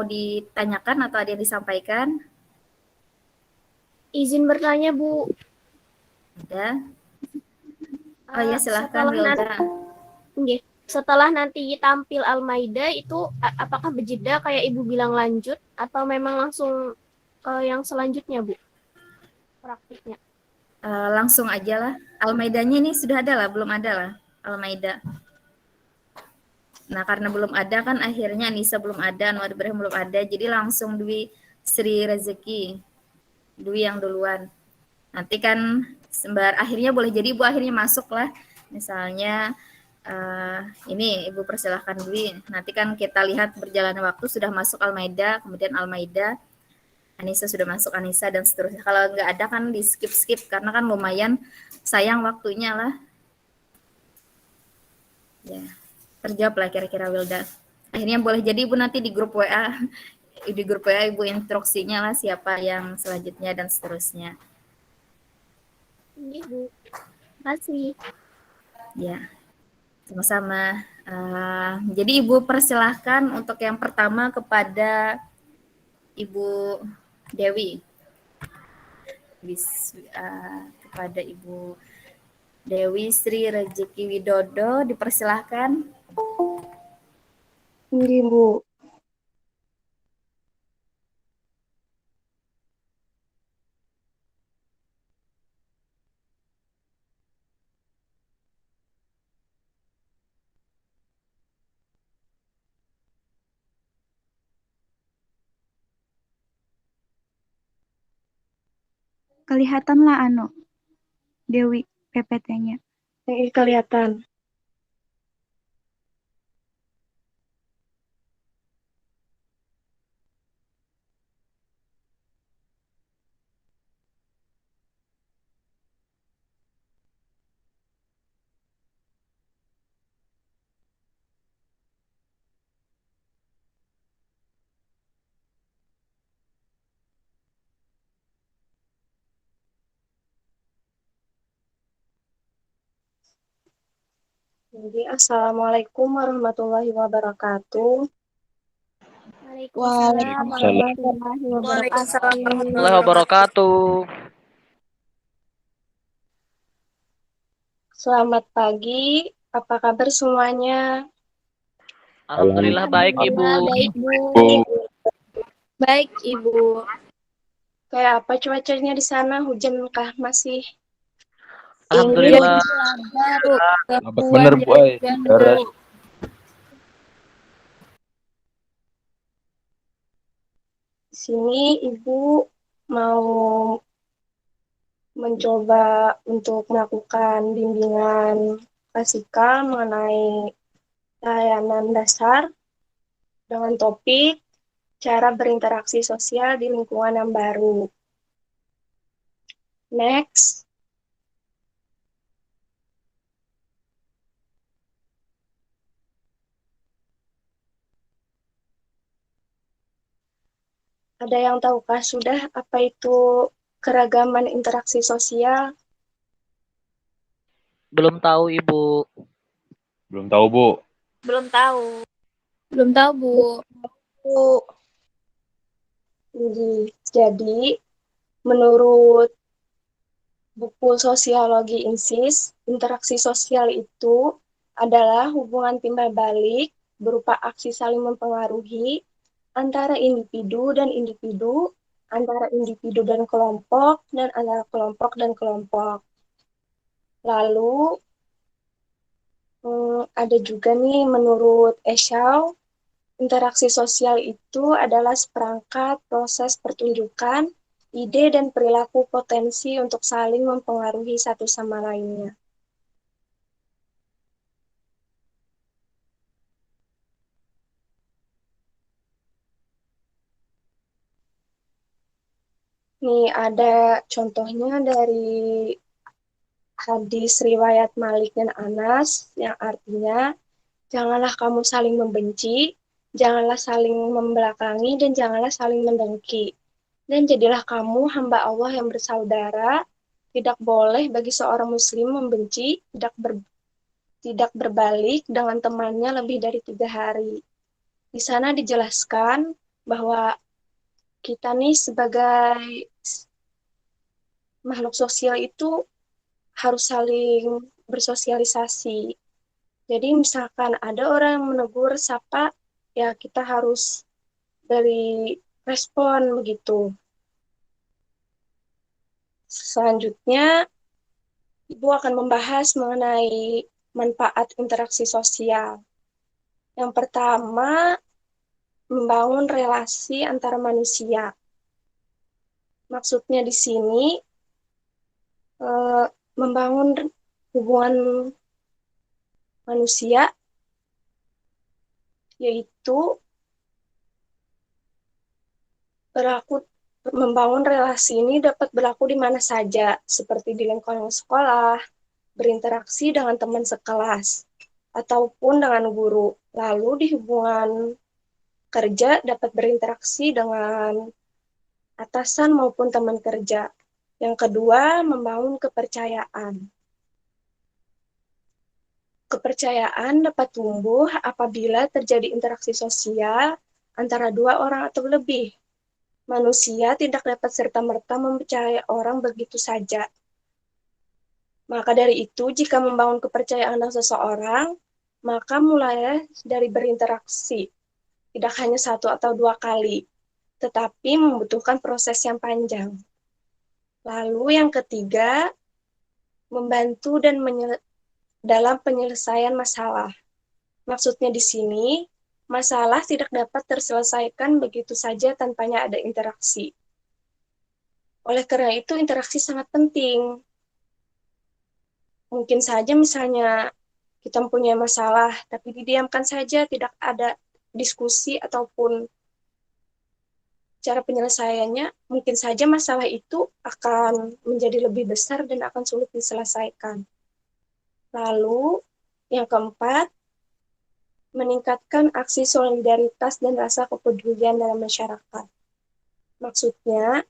ditanyakan atau ada yang disampaikan? Izin bertanya, Bu. Ada? Oh ya, silahkan Wilda. Setelah nanti tampil Al-Maida itu apakah berjeda kayak Ibu bilang lanjut atau memang langsung ke yang selanjutnya, Bu? Praktiknya. Langsung aja lah. Al-Maidanya ini sudah ada lah, belum ada lah Al-Maida. Nah, karena belum ada kan akhirnya Anissa belum ada, Anwar Ibrahim belum ada, jadi langsung Dwi Sri Rezeki. Dwi yang duluan. Nanti kan akhirnya boleh jadi Ibu akhirnya masuk lah. Misalnya ini Ibu persilahkan Dwi. Nanti kan kita lihat berjalannya waktu sudah masuk Al-Maida, kemudian Al-Maida, Anissa sudah masuk Anissa dan seterusnya. Kalau nggak ada kan di skip karena kan lumayan sayang waktunya lah. Ya, terjawab lah kira-kira Wilda. Akhirnya boleh jadi Ibu nanti di grup WA, di grup WA Ibu instruksinya lah siapa yang selanjutnya dan seterusnya. Ini, Bu. Terima kasih. Ya, sama-sama. Jadi Ibu persilahkan untuk yang pertama kepada Ibu Dewi. Kepada Ibu Dewi Sri Rezeki Widodo dipersilahkan. Ini, Bu. Kelihatan lah Dewi PPT-nya. Kelihatan. Jadi, Assalamualaikum warahmatullahi wabarakatuh. Waalaikumsalam warahmatullahi wabarakatuh. Selamat pagi, apa kabar semuanya? Alhamdulillah baik, Ibu. Baik, Bu. Baik, Ibu. Kayak apa cuacanya di sana? Hujan kah masih? Alhamdulillah. Dapat bener, Bu. Beres. Di sini Ibu mau mencoba untuk melakukan bimbingan klasikal mengenai layanan dasar dengan topik cara berinteraksi sosial di lingkungan yang baru. Next. Ada yang tahukah sudah apa itu keragaman interaksi sosial? Belum tahu, Ibu. Belum tahu, Bu. Belum tahu. Belum tahu, Bu. Jadi menurut buku Sosiologi INSIS, interaksi sosial itu adalah hubungan timbal balik berupa aksi saling mempengaruhi antara individu dan individu, antara individu dan kelompok, dan antara kelompok dan kelompok. Lalu ada juga nih menurut Esau, interaksi sosial itu adalah seperangkat proses pertunjukan, ide dan perilaku potensi untuk saling mempengaruhi satu sama lainnya. Nih ada contohnya dari hadis riwayat Malik dan Anas yang artinya janganlah kamu saling membenci, janganlah saling membelakangi, dan janganlah saling mendengki. Dan jadilah kamu hamba Allah yang bersaudara. Tidak boleh bagi seorang muslim membenci, tidak berbalik dengan temannya lebih dari 3 hari. Di sana dijelaskan bahwa kita nih sebagai makhluk sosial itu harus saling bersosialisasi. Jadi misalkan ada orang yang menegur, sapa, ya kita harus beri respon begitu. Selanjutnya, Ibu akan membahas mengenai manfaat interaksi sosial. Yang pertama, membangun relasi antara manusia. Maksudnya di sini, membangun hubungan manusia, yaitu membangun relasi ini dapat berlaku di mana saja, seperti di lingkungan sekolah, berinteraksi dengan teman sekelas, ataupun dengan guru. Lalu di hubungan kerja dapat berinteraksi dengan atasan maupun teman kerja. Yang kedua, membangun kepercayaan. Kepercayaan dapat tumbuh apabila terjadi interaksi sosial antara dua orang atau lebih. Manusia tidak dapat serta-merta mempercayai orang begitu saja. Maka dari itu, jika membangun kepercayaan dengan seseorang, maka mulailah dari berinteraksi. Tidak hanya 1 atau 2 kali, tetapi membutuhkan proses yang panjang. Lalu yang ketiga, membantu dalam penyelesaian masalah. Maksudnya di sini, masalah tidak dapat terselesaikan begitu saja tanpanya ada interaksi. Oleh karena itu, interaksi sangat penting. Mungkin saja misalnya kita mempunyai masalah, tapi didiamkan saja, tidak ada diskusi ataupun cara penyelesaiannya, mungkin saja masalah itu akan menjadi lebih besar dan akan sulit diselesaikan. Lalu, yang keempat, meningkatkan aksi solidaritas dan rasa kepedulian dalam masyarakat. Maksudnya,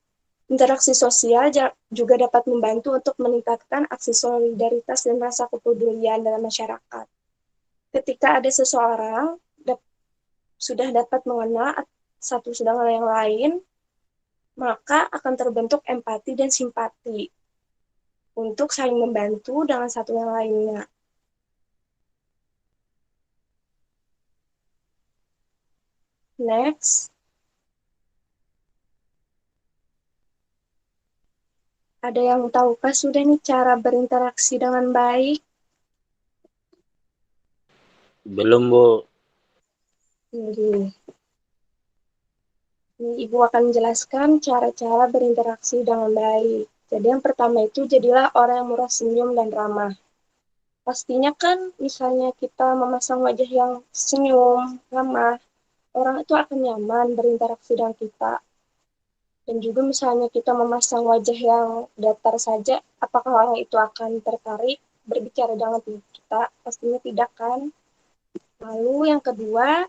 interaksi sosial juga dapat membantu untuk meningkatkan aksi solidaritas dan rasa kepedulian dalam masyarakat. Ketika ada seseorang sudah dapat mengenal satu dengan yang lain, maka akan terbentuk empati dan simpati untuk saling membantu dengan satu yang lainnya. Next, ada yang tahukah sudah nih cara berinteraksi dengan baik? Belum, Bu. Ini Ibu akan menjelaskan cara-cara berinteraksi dengan baik. Jadi yang pertama itu, jadilah orang yang murah senyum dan ramah. Pastinya kan misalnya kita memasang wajah yang senyum, ramah, orang itu akan nyaman berinteraksi dengan kita. Dan juga misalnya kita memasang wajah yang datar saja, apakah orang itu akan tertarik berbicara dengan kita? Pastinya tidak kan? Lalu yang kedua,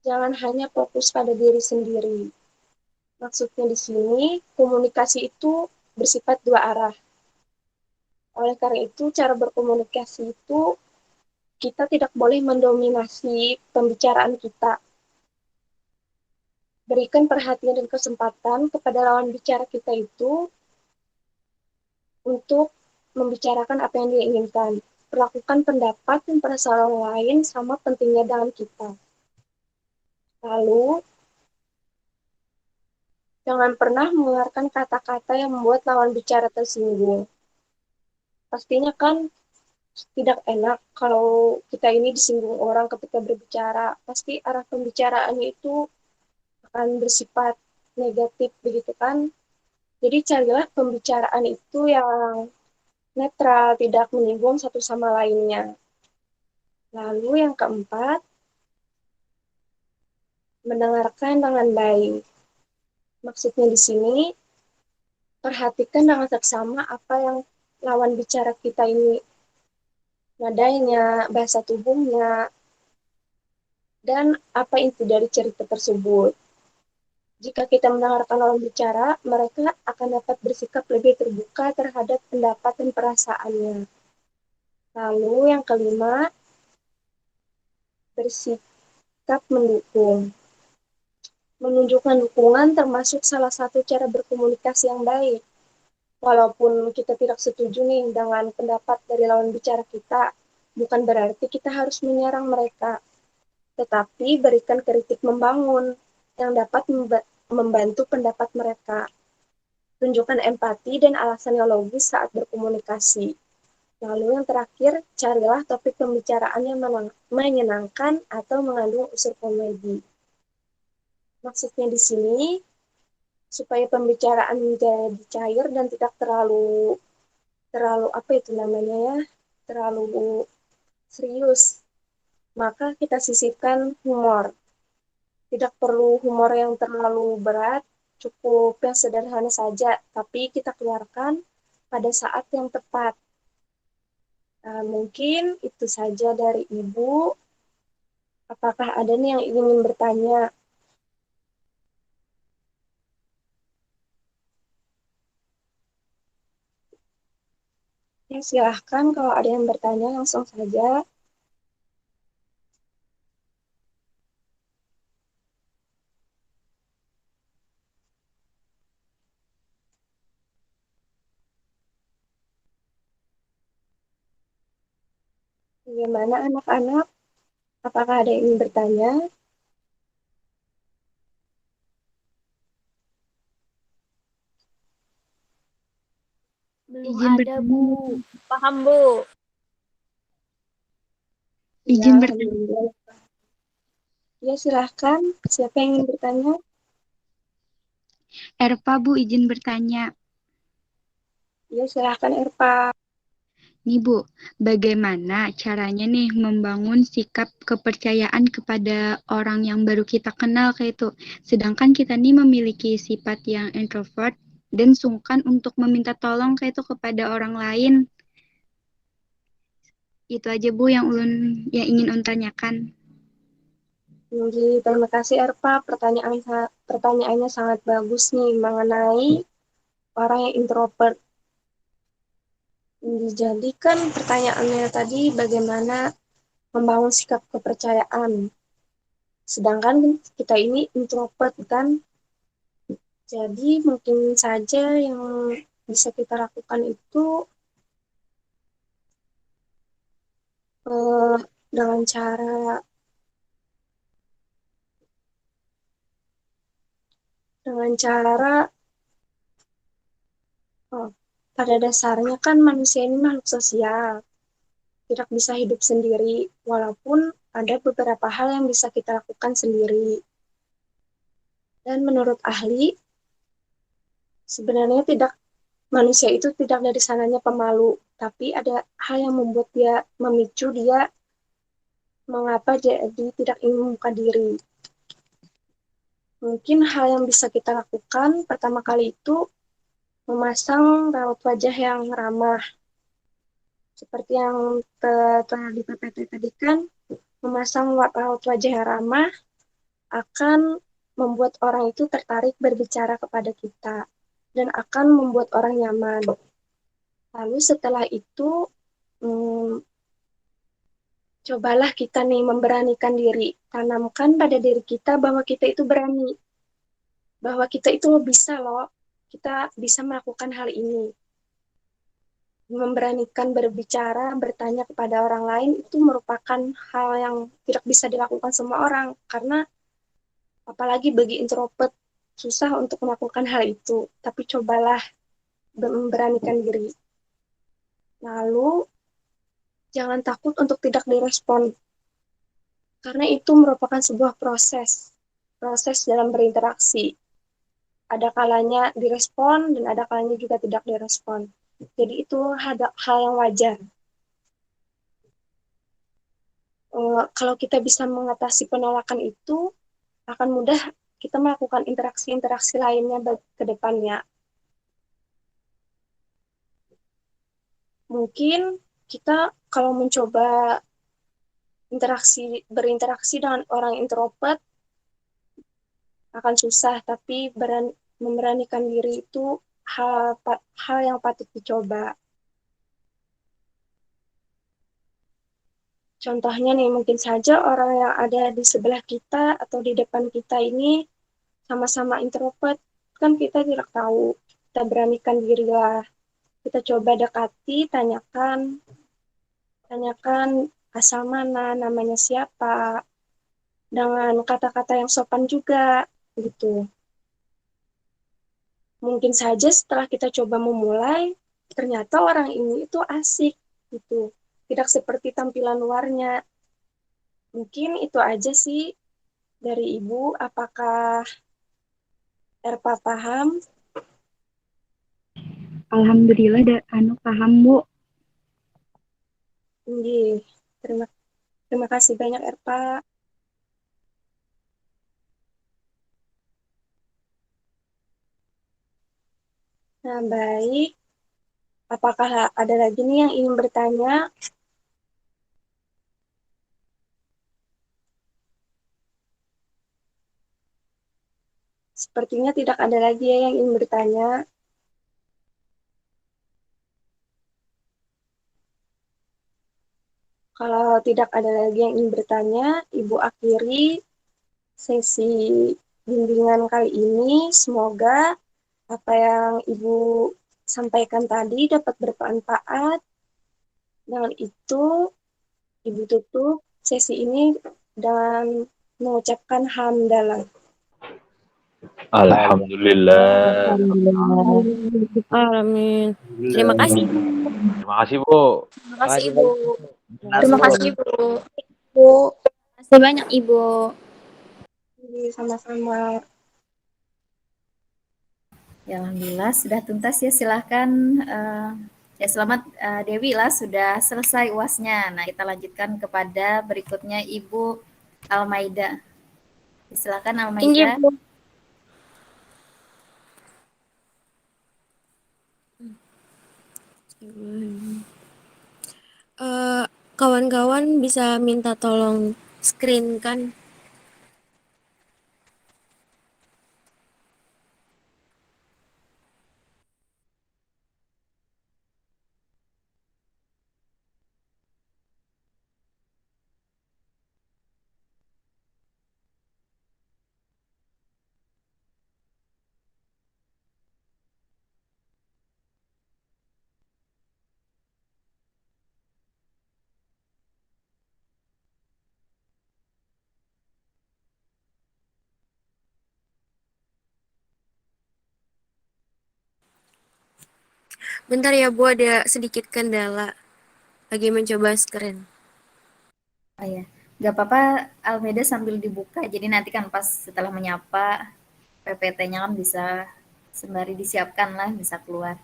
jangan hanya fokus pada diri sendiri. Maksudnya di sini, komunikasi itu bersifat dua arah. Oleh karena itu, cara berkomunikasi itu kita tidak boleh mendominasi pembicaraan kita. Berikan perhatian dan kesempatan kepada lawan bicara kita itu untuk membicarakan apa yang dia inginkan. Perlakukan pendapat dan perasaan orang lain sama pentingnya dengan kita. Lalu, jangan pernah mengeluarkan kata-kata yang membuat lawan bicara tersinggung. Pastinya kan tidak enak kalau kita ini disinggung orang ketika berbicara. Pasti arah pembicaraannya itu akan bersifat negatif begitu kan. Jadi carilah pembicaraan itu yang netral, tidak menyinggung satu sama lainnya. Lalu yang keempat, mendengarkan dengan baik. Maksudnya di sini, perhatikan dengan seksama apa yang lawan bicara kita ini, nadanya, bahasa tubuhnya, dan apa inti dari cerita tersebut. Jika kita mendengarkan lawan bicara, mereka akan dapat bersikap lebih terbuka terhadap pendapat dan perasaannya. Lalu yang kelima, bersikap mendukung. Menunjukkan dukungan termasuk salah satu cara berkomunikasi yang baik. Walaupun kita tidak setuju nih dengan pendapat dari lawan bicara kita, bukan berarti kita harus menyerang mereka, tetapi berikan kritik membangun yang dapat membantu pendapat mereka. Tunjukkan empati dan alasan yang logis saat berkomunikasi. Lalu yang terakhir, carilah topik pembicaraan yang menyenangkan atau mengandung unsur komedi. Maksudnya di sini, supaya pembicaraan menjadi cair dan tidak terlalu apa itu namanya ya, terlalu serius, maka kita sisipkan humor. Tidak perlu humor yang terlalu berat, cukup yang sederhana saja, tapi kita keluarkan pada saat yang tepat. Mungkin itu saja dari Ibu. Apakah ada nih yang ingin bertanya? Ya, silahkan kalau ada yang bertanya langsung saja. Bagaimana anak-anak? Apakah ada yang ingin bertanya? Belum Izin ada, bertanya. Bu. Paham, Bu. Izin Ya, bertanya. alhamdulillah. Ya, silahkan. Siapa yang ingin bertanya? Erpa, Bu, izin bertanya. Ya, silahkan Erpa. Nih Bu, bagaimana caranya nih membangun sikap kepercayaan kepada orang yang baru kita kenal kayak itu. Sedangkan kita nih memiliki sifat yang introvert dan sungkan untuk meminta tolong kayak itu kepada orang lain. Itu aja Bu yang ingin Ulun tanyakan. Terima kasih Erpa. Pertanyaannya sangat bagus nih mengenai orang yang introvert. Jadi kan pertanyaannya tadi bagaimana membangun sikap kepercayaan. Sedangkan kita ini introvert kan. Jadi mungkin saja yang bisa kita lakukan itu eh, dengan cara oh, pada dasarnya kan manusia ini makhluk sosial, tidak bisa hidup sendiri, walaupun ada beberapa hal yang bisa kita lakukan sendiri. Dan menurut ahli, sebenarnya manusia itu tidak dari sananya pemalu, tapi ada hal yang membuat dia memicu dia mengapa jadi tidak ingin membuka diri. Mungkin hal yang bisa kita lakukan pertama kali itu memasang raut wajah yang ramah. Seperti yang telah di PPT tadi kan, memasang raut wajah yang ramah akan membuat orang itu tertarik berbicara kepada kita dan akan membuat orang nyaman. Lalu setelah itu, cobalah kita nih memberanikan diri. Tanamkan pada diri kita bahwa kita itu berani. Bahwa kita itu bisa loh. Kita bisa melakukan hal ini. Memberanikan berbicara, bertanya kepada orang lain itu merupakan hal yang tidak bisa dilakukan semua orang. Karena apalagi bagi introvert, susah untuk melakukan hal itu. Tapi cobalah memberanikan diri. Lalu, jangan takut untuk tidak direspon. Karena itu merupakan sebuah proses dalam berinteraksi. Ada kalanya direspon dan ada kalanya juga tidak direspon. Jadi itu hal yang wajar. Kalau kita bisa mengatasi penolakan itu, akan mudah kita melakukan interaksi-interaksi lainnya ke depannya. Mungkin kita kalau mencoba berinteraksi dengan orang introvert akan susah, tapi memberanikan diri itu hal yang patut dicoba. Contohnya nih, mungkin saja orang yang ada di sebelah kita atau di depan kita ini sama-sama introvert, kan kita tidak tahu. Kita beranikan dirilah. Kita coba dekati, tanyakan asal mana, namanya siapa, dengan kata-kata yang sopan juga, gitu. Mungkin saja setelah kita coba memulai, ternyata orang ini itu asik, gitu. Tidak seperti tampilan luarnya. Mungkin itu aja sih dari Ibu. Apakah Erpa paham? Alhamdulillah paham, Bu. Nggih. Terima kasih banyak Erpa. Nah, baik. Apakah ada lagi nih yang ingin bertanya? Sepertinya tidak ada lagi ya yang ingin bertanya. Kalau tidak ada lagi yang ingin bertanya, Ibu akhiri sesi bimbingan kali ini. Semoga apa yang Ibu sampaikan tadi dapat bermanfaat. Dengan itu, Ibu tutup sesi ini dan mengucapkan hamdalah. Alhamdulillah. Amin. Terima kasih. Terima kasih, Bu. Terima kasih Ibu. Terima kasih, Bu. Bu. Terima kasih banyak Ibu. Sama-sama. Ya, alhamdulillah sudah tuntas ya. Silahkan ya selamat Dewi lah sudah selesai UASnya. Nah, kita lanjutkan kepada berikutnya Ibu Almaida. Silakan Tinggi Almaida. Bu. Kawan-kawan bisa minta tolong screen kan? Bentar ya Bu, ada sedikit kendala. Lagi mencoba screen. Oh ya, nggak apa-apa Almeida sambil dibuka. Jadi nanti kan pas setelah menyapa PPT-nya kan bisa sembari disiapkan lah, bisa keluar.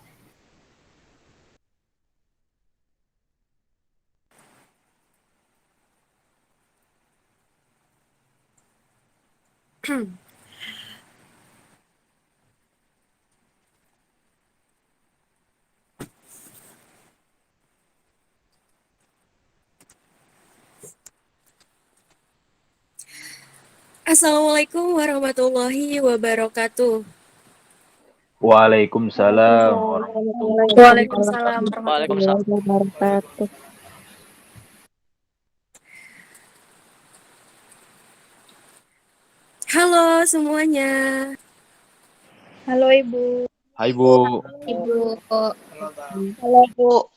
Assalamualaikum warahmatullahi wabarakatuh. Waalaikumsalam warahmatullahi Waalaikumsalam Waalaikumsalam. wabarakatuh. Halo semuanya. Halo Ibu. Hai, Bu. Ibu Halo Bu.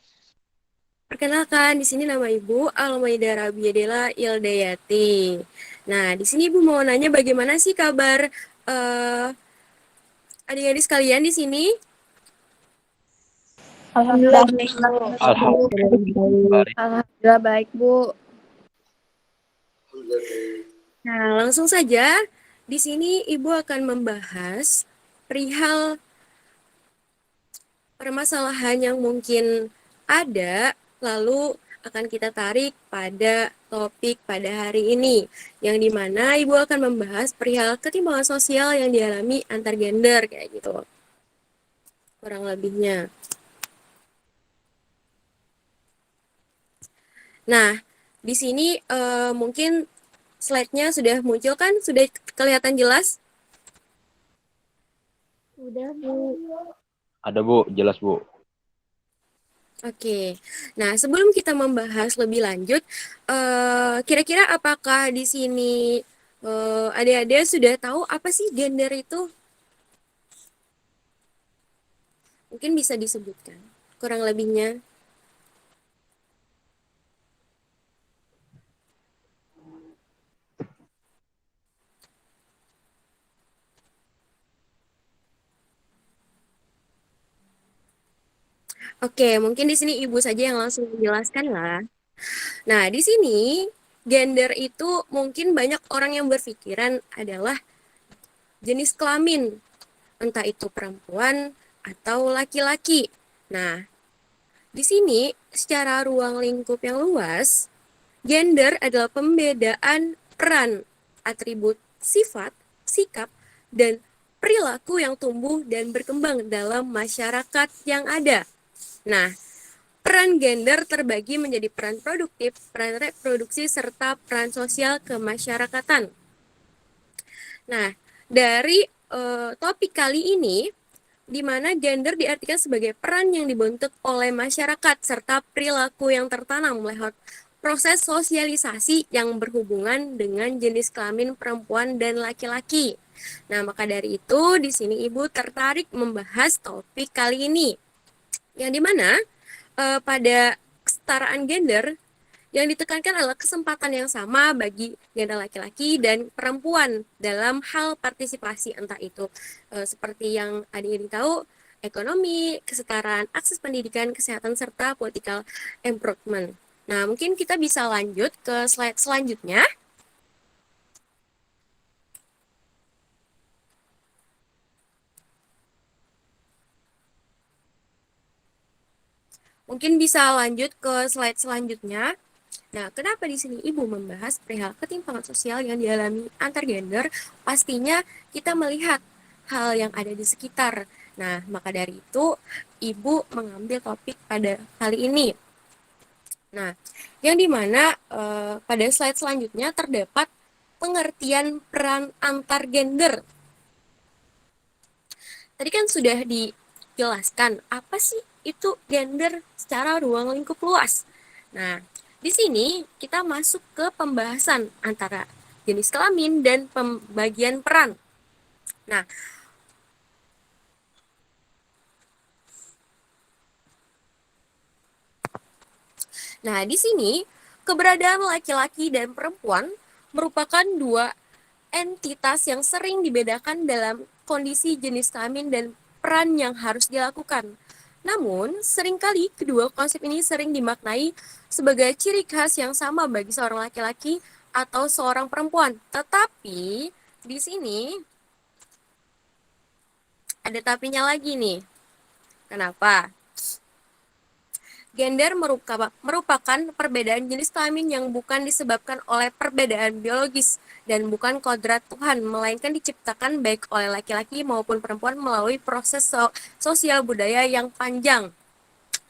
Perkenalkan, di sini nama Ibu Almaida Rabiadela Ildayati. Nah, di sini Ibu mau nanya bagaimana sih kabar adik-adik sekalian di sini? Alhamdulillah baik. Alhamdulillah. Alhamdulillah baik, Bu. Nah, langsung saja di sini Ibu akan membahas perihal permasalahan yang mungkin ada, lalu akan kita tarik pada topik pada hari ini, yang dimana Ibu akan membahas perihal ketimpangan sosial yang dialami antar gender, kayak gitu, kurang lebihnya. Nah, di sini mungkin slide-nya sudah muncul kan? Sudah kelihatan jelas? Udah Bu. Ada, Bu. Jelas, Bu. Oke, nah sebelum kita membahas lebih lanjut, kira-kira apakah di sini adik-adik sudah tahu apa sih gender itu? Mungkin bisa disebutkan kurang lebihnya. Oke, mungkin di sini ibu saja yang langsung menjelaskan lah. Nah, di sini gender itu mungkin banyak orang yang berpikiran adalah jenis kelamin, entah itu perempuan atau laki-laki. Nah, di sini secara ruang lingkup yang luas, gender adalah pembedaan peran, atribut, sifat, sikap, dan perilaku yang tumbuh dan berkembang dalam masyarakat yang ada. Nah, peran gender terbagi menjadi peran produktif, peran reproduksi, serta peran sosial kemasyarakatan. Nah, dari topik kali ini, di mana gender diartikan sebagai peran yang dibentuk oleh masyarakat serta perilaku yang tertanam lewat proses sosialisasi yang berhubungan dengan jenis kelamin perempuan dan laki-laki. Nah, maka dari itu di sini Ibu tertarik membahas topik kali ini. Yang dimana pada kesetaraan gender yang ditekankan adalah kesempatan yang sama bagi gender laki-laki dan perempuan dalam hal partisipasi, entah itu seperti yang adik-adik tahu, ekonomi, kesetaraan, akses pendidikan, kesehatan, serta political improvement. Nah, mungkin kita bisa lanjut ke slide selanjutnya. Mungkin bisa lanjut ke slide selanjutnya. Nah, kenapa di sini Ibu membahas perihal ketimpangan sosial yang dialami antar gender? Pastinya kita melihat hal yang ada di sekitar. Nah, maka dari itu Ibu mengambil topik pada kali ini. Nah, yang dimana pada slide selanjutnya terdapat pengertian peran antar gender. Tadi kan sudah dijelaskan apa sih itu gender secara ruang lingkup luas. Nah, di sini kita masuk ke pembahasan antara jenis kelamin dan pembagian peran. Nah, di sini keberadaan laki-laki dan perempuan merupakan dua entitas yang sering dibedakan dalam kondisi jenis kelamin dan peran yang harus dilakukan. Namun, seringkali kedua konsep ini sering dimaknai sebagai ciri khas yang sama bagi seorang laki-laki atau seorang perempuan. Tetapi, di sini ada tapinya lagi nih. Kenapa? Gender merupakan perbedaan jenis kelamin yang bukan disebabkan oleh perbedaan biologis dan bukan kodrat Tuhan, melainkan diciptakan baik oleh laki-laki maupun perempuan melalui proses sosial budaya yang panjang.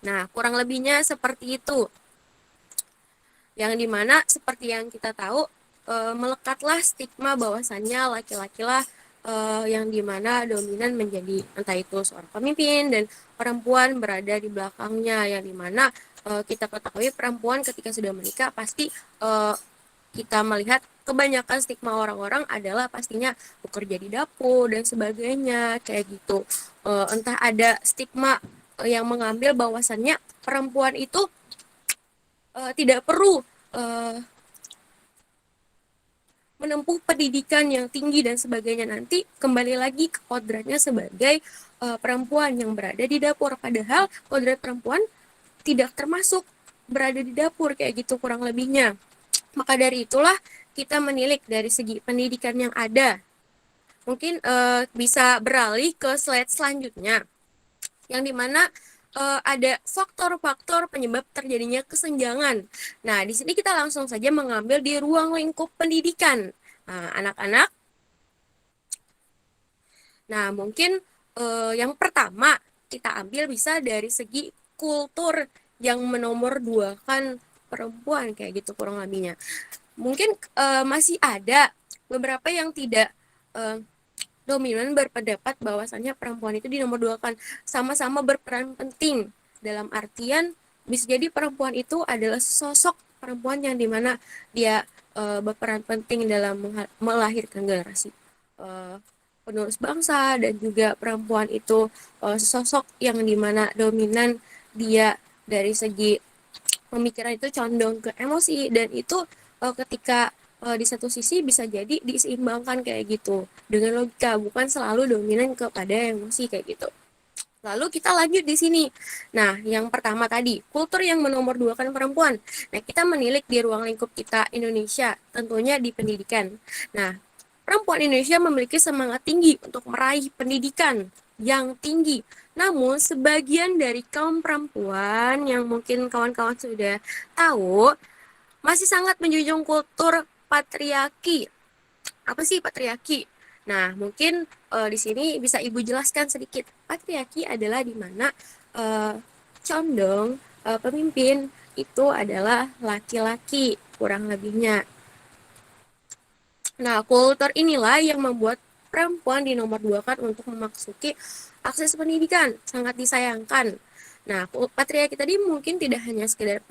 Nah, kurang lebihnya seperti itu. Yang dimana seperti yang kita tahu, melekatlah stigma bahwasannya laki-laki lah yang dimana dominan menjadi entah itu seorang pemimpin dan perempuan berada di belakangnya, yang dimana kita ketahui perempuan ketika sudah menikah pasti kita melihat kebanyakan stigma orang-orang adalah pastinya bekerja di dapur dan sebagainya kayak gitu. Entah ada stigma yang mengambil bahwasannya perempuan itu tidak perlu menempuh pendidikan yang tinggi dan sebagainya, nanti kembali lagi ke kodratnya sebagai perempuan yang berada di dapur, padahal kodrat perempuan tidak termasuk berada di dapur kayak gitu kurang lebihnya. Maka dari itulah kita menilik dari segi pendidikan yang ada. Mungkin bisa beralih ke slide selanjutnya, yang dimana ada faktor-faktor penyebab terjadinya kesenjangan. Nah, di sini kita langsung saja mengambil di ruang lingkup pendidikan. Nah, anak-anak. Nah, mungkin yang pertama kita ambil bisa dari segi kultur yang menomorduakan perempuan kayak gitu kurang lebihnya. Mungkin masih ada beberapa yang tidak dominan berpendapat bahwasannya perempuan itu dinomorduakan, sama-sama berperan penting Dalam artian bisa jadi perempuan itu adalah sosok perempuan yang dimana dia berperan penting dalam melahirkan generasi penerus bangsa, dan juga perempuan itu sosok yang dimana dominan dia dari segi pemikiran itu condong ke emosi, dan itu ketika di satu sisi bisa jadi diseimbangkan kayak gitu dengan logika, bukan selalu dominan kepada emosi kayak gitu. Lalu kita lanjut di sini. Nah, yang pertama tadi, kultur yang menomorduakan perempuan. Nah, kita menilik di ruang lingkup kita Indonesia, tentunya di pendidikan. Nah, perempuan Indonesia memiliki semangat tinggi untuk meraih pendidikan yang tinggi. Namun, sebagian dari kaum perempuan yang mungkin kawan-kawan sudah tahu, masih sangat menjunjung kultur patriarki. Apa sih patriarki? Nah, mungkin di sini bisa Ibu jelaskan sedikit. Patriarki adalah di mana condong pemimpin itu adalah laki-laki, kurang lebihnya. Nah, kultur inilah yang membuat perempuan dinomorduakan untuk memasuki akses pendidikan, sangat disayangkan. Nah, patriarki tadi mungkin tidak hanya sekedar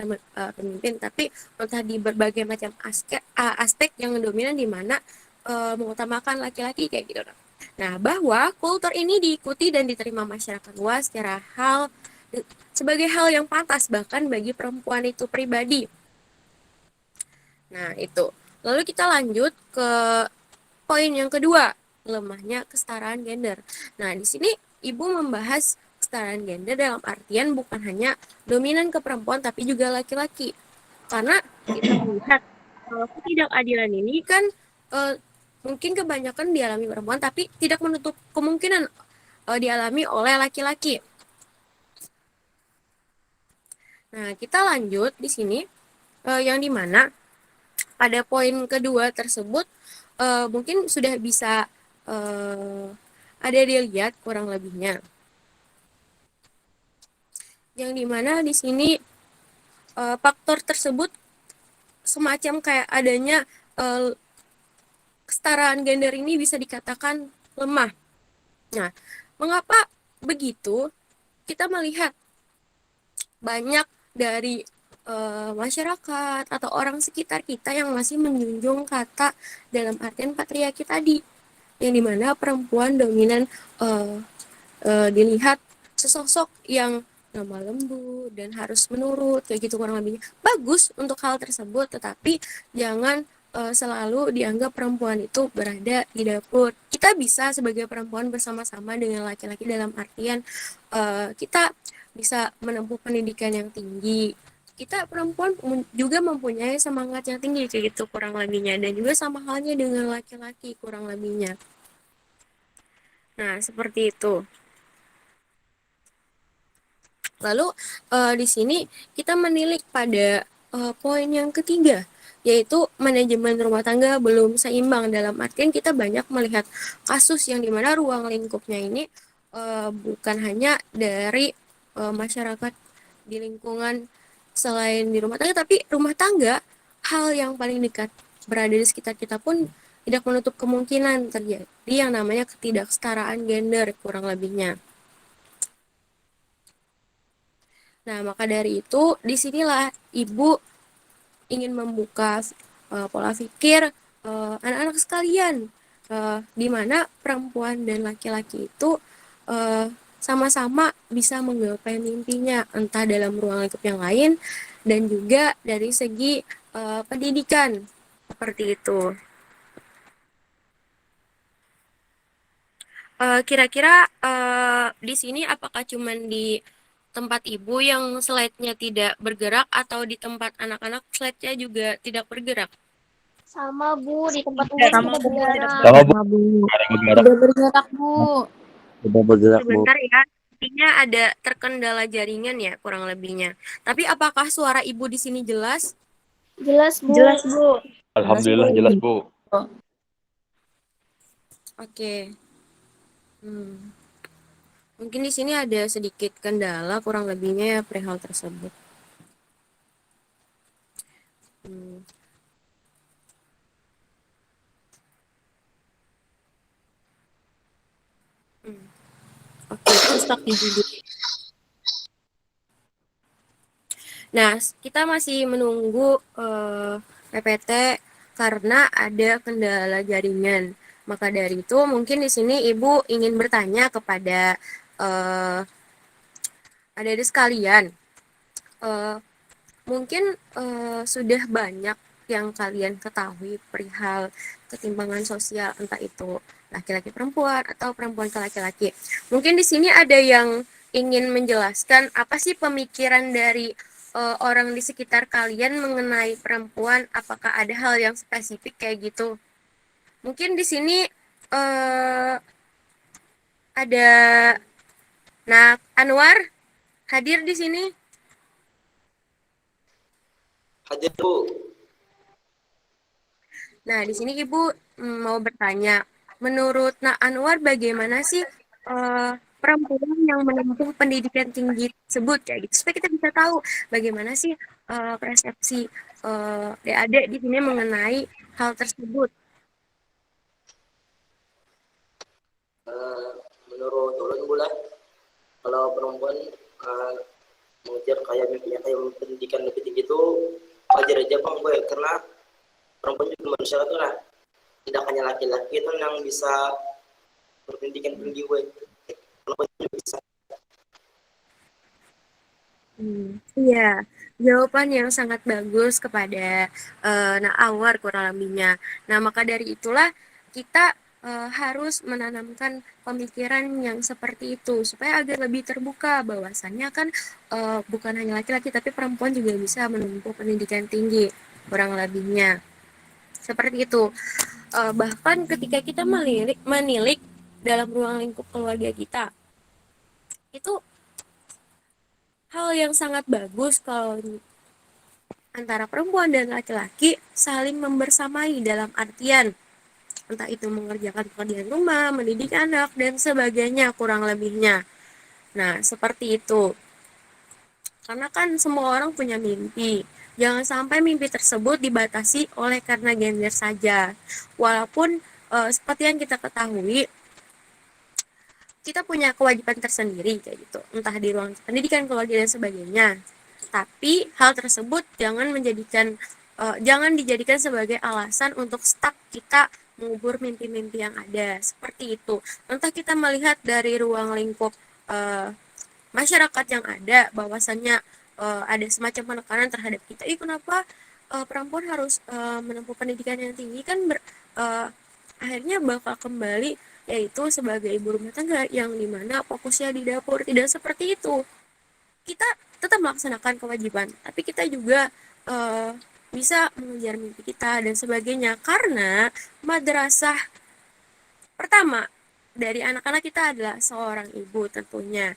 pemimpin, tapi entah di berbagai macam aspek yang dominan di mana mengutamakan laki-laki kayak gitu. Nah, bahwa kultur ini diikuti dan diterima masyarakat luas sebagai hal yang pantas bahkan bagi perempuan itu pribadi. Nah, itu. Lalu kita lanjut ke poin yang kedua, lemahnya kesetaraan gender. Nah, di sini Ibu membahas kesetaraan gender dalam artian bukan hanya dominan ke perempuan tapi juga laki-laki. Karena kita melihat ketidakadilan ini kan mungkin kebanyakan dialami perempuan tapi tidak menutup kemungkinan dialami oleh laki-laki. Nah, kita lanjut di sini yang dimana pada poin kedua tersebut mungkin sudah bisa ada dilihat kurang lebihnya. Yang dimana di sini faktor tersebut semacam kayak adanya kesetaraan gender ini bisa dikatakan lemah. Nah, mengapa begitu? Kita melihat banyak dari masyarakat atau orang sekitar kita yang masih menjunjung kata dalam artian patriarki tadi, yang dimana perempuan dominan dilihat sesosok yang lemah lembut dan harus menurut kayak gitu kurang lebihnya. Bagus untuk hal tersebut, tetapi jangan selalu dianggap perempuan itu berada di dapur. Kita bisa sebagai perempuan bersama-sama dengan laki-laki dalam artian kita bisa menempuh pendidikan yang tinggi. Kita perempuan juga mempunyai semangat yang tinggi kayak gitu kurang lebihnya, dan juga sama halnya dengan laki-laki kurang lebihnya. Nah, seperti itu. Lalu di sini kita menilik pada poin yang ketiga, yaitu manajemen rumah tangga belum seimbang. Dalam artian kita banyak melihat kasus yang dimana ruang lingkupnya ini bukan hanya dari masyarakat di lingkungan selain di rumah tangga, tapi rumah tangga, hal yang paling dekat berada di sekitar kita pun tidak menutup kemungkinan terjadi yang namanya ketidaksetaraan gender kurang lebihnya. Nah, maka dari itu, disinilah Ibu ingin membuka pola pikir anak-anak sekalian, di mana perempuan dan laki-laki itu sama-sama bisa menggapai mimpinya, entah dalam ruang lingkup yang lain, dan juga dari segi pendidikan, seperti itu. Kira-kira di sini apakah cuman di tempat Ibu yang slide-nya tidak bergerak, atau di tempat anak-anak slide-nya juga tidak bergerak? Sama Bu, di tempat Tidak, umum sama tidak Bu, bergerak. tidak Sama Bu, Bu. ada bergerak. Tidak bergerak, Bu. Sudah bergerak Bu. Sebentar ya, artinya ada terkendala jaringan ya kurang lebihnya. Tapi apakah suara Ibu di sini jelas? Jelas Bu. Jelas, Bu. Alhamdulillah jelas Bu. Oke. Mungkin di sini ada sedikit kendala kurang lebihnya ya perihal tersebut. Oke, itu stuck di dulu. Nah, kita masih menunggu PPT karena ada kendala jaringan. Maka dari itu mungkin di sini Ibu ingin bertanya kepada adik-adik sekalian. Mungkin sudah banyak yang kalian ketahui perihal ketimpangan sosial, entah itu laki-laki perempuan atau perempuan ke laki-laki. Mungkin di sini ada yang ingin menjelaskan apa sih pemikiran dari orang di sekitar kalian mengenai perempuan, apakah ada hal yang spesifik kayak gitu. Mungkin di sini ada Anwar hadir di sini. Hadir, Bu. Nah, di sini Ibu mau bertanya, menurut Anwar bagaimana sih perempuan yang menempuh pendidikan tinggi tersebut kayak gitu, supaya kita bisa tahu bagaimana sih persepsi adik-adik di sini mengenai hal tersebut. Menurut ulun bulan, kalau perempuan mengejar kayak mimpinya kayak pendidikan lebih tinggi itu wajar aja bang gue, karena perempuan juga manusia tuh lah, tidak hanya laki-laki itu yang bisa berpendidikan tinggi gue, perempuan juga bisa. Iya, jawaban yang sangat bagus kepada Anwar kurang lebihnya. Nah, maka dari itulah kita harus menanamkan pemikiran yang seperti itu supaya agar lebih terbuka bahwasannya kan bukan hanya laki-laki tapi perempuan juga bisa menempuh pendidikan tinggi kurang lebihnya. Seperti itu. Bahkan ketika kita menilik dalam ruang lingkup keluarga kita, itu hal yang sangat bagus kalau antara perempuan dan laki-laki saling membersamai dalam artian entah itu mengerjakan pekerjaan rumah, mendidik anak, dan sebagainya kurang lebihnya. Nah, seperti itu. Karena kan semua orang punya mimpi. Jangan sampai mimpi tersebut dibatasi oleh karena gender saja. Walaupun seperti yang kita ketahui, kita punya kewajiban tersendiri kayak gitu, entah di ruang pendidikan, keluarga dan sebagainya. Tapi hal tersebut jangan dijadikan sebagai alasan untuk stuck kita mengubur mimpi-mimpi yang ada. Seperti itu. Entah kita melihat dari ruang lingkup masyarakat yang ada, bahwasannya ada semacam penekanan terhadap kita. Kenapa perempuan harus menempuh pendidikan yang tinggi, kan akhirnya bakal kembali yaitu sebagai ibu rumah tangga yang dimana fokusnya di dapur. Tidak seperti itu. Kita tetap melaksanakan kewajiban, tapi kita juga bisa mengejar mimpi kita dan sebagainya. Karena madrasah pertama dari anak-anak kita adalah seorang ibu tentunya.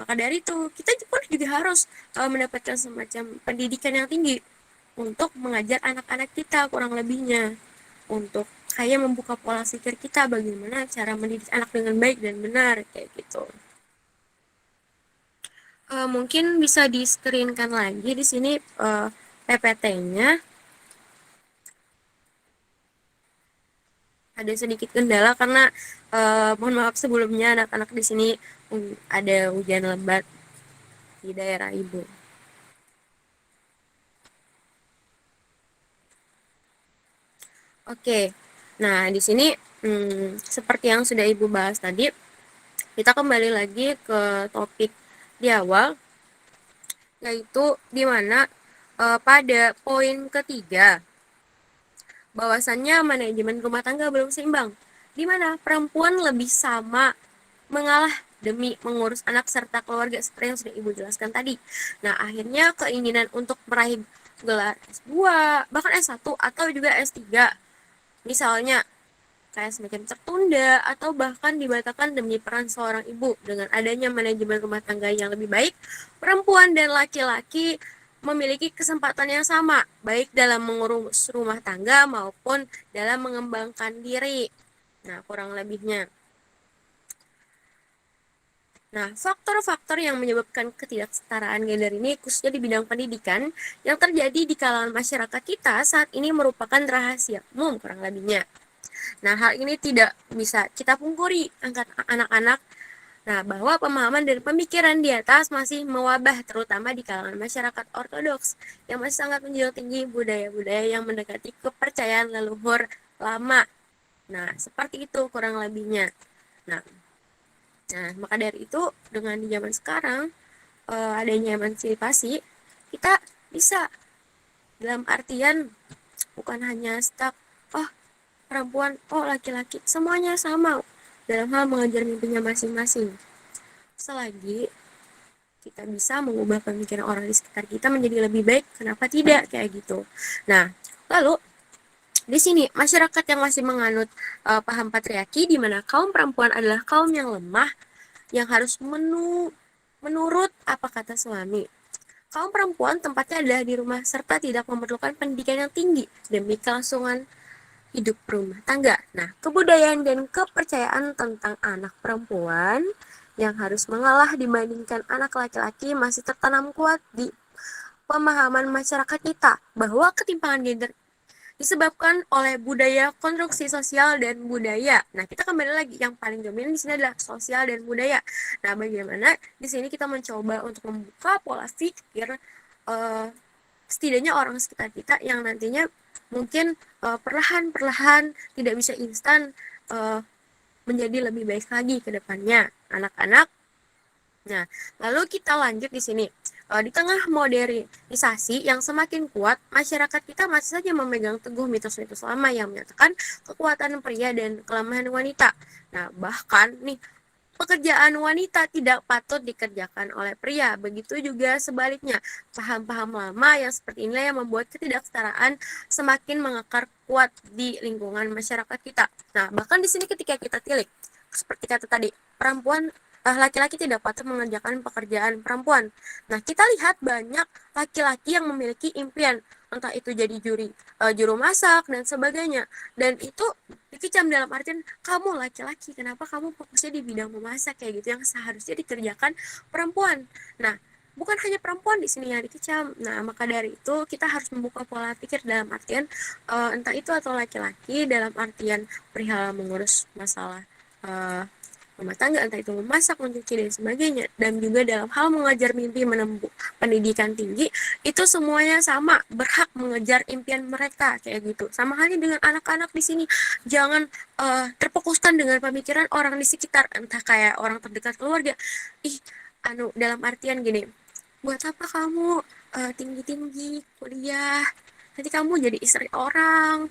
Maka dari itu kita pun juga harus mendapatkan semacam pendidikan yang tinggi untuk mengajar anak-anak kita kurang lebihnya, untuk kayak membuka pola pikir kita bagaimana cara mendidik anak dengan baik dan benar kayak gitu. Mungkin bisa di-screenkan lagi di sini PPT-nya. Ada sedikit kendala karena mohon maaf sebelumnya anak-anak di sini ada hujan lebat di daerah Ibu. Oke. Nah, di sini seperti yang sudah Ibu bahas tadi, kita kembali lagi ke topik di awal, yaitu di mana pada poin ketiga, bahwasannya manajemen rumah tangga belum seimbang, di mana perempuan lebih sama mengalah demi mengurus anak serta keluarga seperti yang sudah Ibu jelaskan tadi. Nah, akhirnya keinginan untuk meraih gelar S2, bahkan S1 atau juga S3, misalnya kayak semacam tertunda atau bahkan dibatalkan demi peran seorang ibu. Dengan adanya manajemen rumah tangga yang lebih baik, perempuan dan laki-laki memiliki kesempatan yang sama, baik dalam mengurus rumah tangga maupun dalam mengembangkan diri. Nah, kurang lebihnya. Nah, faktor-faktor yang menyebabkan ketidaksetaraan gender ini khususnya di bidang pendidikan yang terjadi di kalangan masyarakat kita saat ini merupakan rahasia umum kurang lebihnya. Nah, hal ini tidak bisa kita pungkiri. Anak-anak Nah, bahwa pemahaman dan pemikiran di atas masih mewabah terutama di kalangan masyarakat ortodoks yang masih sangat menjunjung tinggi budaya-budaya yang mendekati kepercayaan leluhur lama. Nah, seperti itu kurang lebihnya. Nah, maka dari itu dengan di zaman sekarang adanya emansipasi, kita bisa dalam artian bukan hanya stuck, oh perempuan, oh laki-laki, semuanya sama dalam hal mengejar mimpinya masing-masing. Selagi kita bisa mengubah pemikiran orang di sekitar kita menjadi lebih baik, kenapa tidak kayak gitu. Nah, lalu di sini masyarakat yang masih menganut paham patriarki di mana kaum perempuan adalah kaum yang lemah yang harus menurut apa kata suami. Kaum perempuan tempatnya adalah di rumah serta tidak memerlukan pendidikan yang tinggi demi kelangsungan hidup rumah tangga. Nah, kebudayaan dan kepercayaan tentang anak perempuan yang harus mengalah dibandingkan anak laki-laki masih tertanam kuat di pemahaman masyarakat kita bahwa ketimpangan gender disebabkan oleh budaya, konstruksi sosial dan budaya. Nah, kita kembali lagi yang paling dominan di sini adalah sosial dan budaya. Nah, bagaimana di sini kita mencoba untuk membuka pola pikir setidaknya orang sekitar kita yang nantinya mungkin perlahan-perlahan tidak bisa instan menjadi lebih baik lagi ke depannya anak-anak. Nah, lalu kita lanjut di sini. Di tengah modernisasi yang semakin kuat, masyarakat kita masih saja memegang teguh mitos-mitos lama yang menyatakan kekuatan pria dan kelemahan wanita. Nah, bahkan nih, pekerjaan wanita tidak patut dikerjakan oleh pria. Begitu juga sebaliknya, paham-paham lama yang seperti inilah yang membuat ketidaksetaraan semakin mengakar kuat di lingkungan masyarakat kita. Nah, bahkan di sini ketika kita tilik, seperti kata tadi, perempuan laki-laki tidak patut mengerjakan pekerjaan perempuan. Nah, kita lihat banyak laki-laki yang memiliki impian, entah itu jadi juru masak dan sebagainya. Dan itu dikecam dalam artian kamu laki-laki, kenapa kamu fokusnya di bidang memasak kayak gitu yang seharusnya dikerjakan perempuan. Nah, bukan hanya perempuan di sini yang dikecam. Nah, maka dari itu kita harus membuka pola pikir dalam artian entah itu atau laki-laki dalam artian perihal mengurus masalah rumah tangga, entah itu memasak, mencuci, dan sebagainya, dan juga dalam hal mengajar mimpi menempuh pendidikan tinggi, itu semuanya sama, berhak mengejar impian mereka, kayak gitu. Sama halnya dengan anak-anak di sini, jangan terfokuskan dengan pemikiran orang di sekitar, entah kayak orang terdekat keluarga, dalam artian gini, buat apa kamu tinggi-tinggi kuliah, nanti kamu jadi istri orang,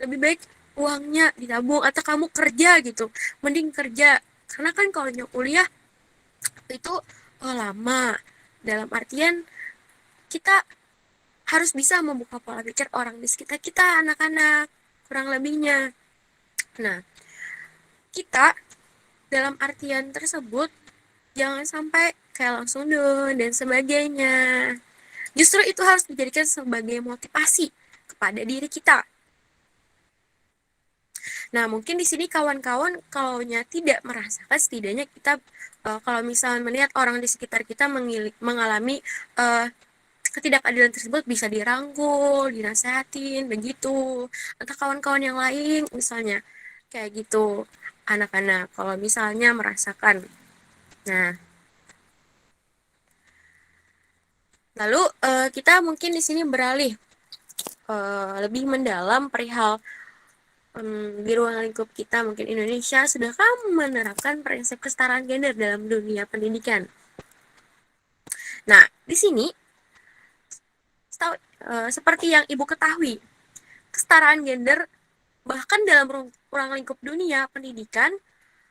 lebih baik uangnya ditabung atau kamu kerja gitu, mending kerja karena kan kalau kuliah itu lama, dalam artian kita harus bisa membuka pola pikir orang di sekitar kita, anak-anak kurang lebihnya. Nah, kita dalam artian tersebut jangan sampai kayak langsung down dan sebagainya, justru itu harus dijadikan sebagai motivasi kepada diri kita. Nah, mungkin di sini kawan-kawan kalaunya tidak merasakan, setidaknya kita kalau misalnya melihat orang di sekitar kita mengalami ketidakadilan tersebut bisa dirangkul, dinasehatin, begitu. Atau kawan-kawan yang lain misalnya kayak gitu, anak-anak kalau misalnya merasakan. Nah, lalu kita mungkin di sini beralih lebih mendalam perihal di ruang lingkup kita, mungkin Indonesia, sudahkah menerapkan prinsip kesetaraan gender dalam dunia pendidikan? Nah, di sini seperti yang Ibu ketahui, kesetaraan gender bahkan dalam ruang lingkup dunia pendidikan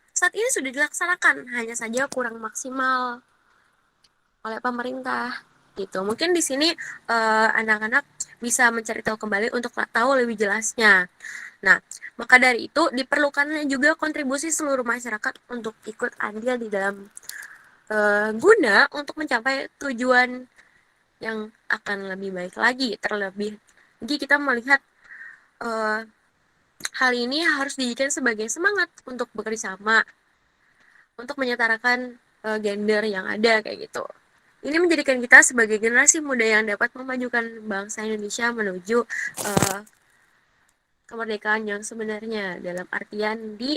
saat ini sudah dilaksanakan, hanya saja kurang maksimal oleh pemerintah gitu. Mungkin di sini anak-anak bisa mencari tahu kembali untuk tahu lebih jelasnya. Nah, maka dari itu diperlukannya juga kontribusi seluruh masyarakat untuk ikut andil di dalam guna untuk mencapai tujuan yang akan lebih baik lagi. Terlebih lagi kita melihat hal ini harus dijadikan sebagai semangat untuk bekerja sama, untuk menyetarakan gender yang ada kayak gitu. Ini menjadikan kita sebagai generasi muda yang dapat memajukan bangsa Indonesia menuju kemerdekaan yang sebenarnya dalam artian di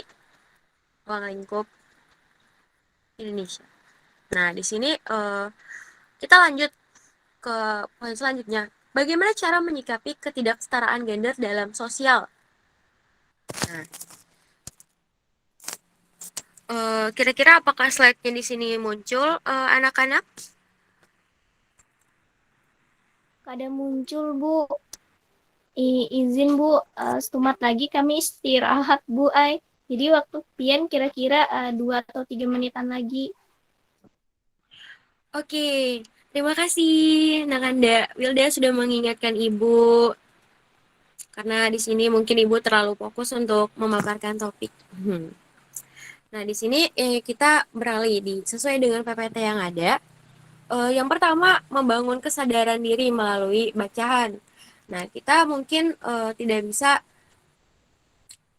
ruang lingkup Indonesia. Nah, di sini kita lanjut ke poin selanjutnya. Bagaimana cara menyikapi ketidaksetaraan gender dalam sosial? Nah, kira-kira apakah slide-nya di sini muncul, anak-anak? Kadang muncul, Bu. Izin, Bu, setumat lagi kami istirahat, Bu, Ai. Jadi waktu pian kira-kira 2 atau 3 menitan lagi. Oke, terima kasih Nakanda. Wilda sudah mengingatkan Ibu. Karena di sini mungkin Ibu terlalu fokus untuk memaparkan topik. Nah, di sini kita beralih sesuai dengan PPT yang ada. Yang pertama, membangun kesadaran diri melalui bacaan. Nah, kita mungkin tidak bisa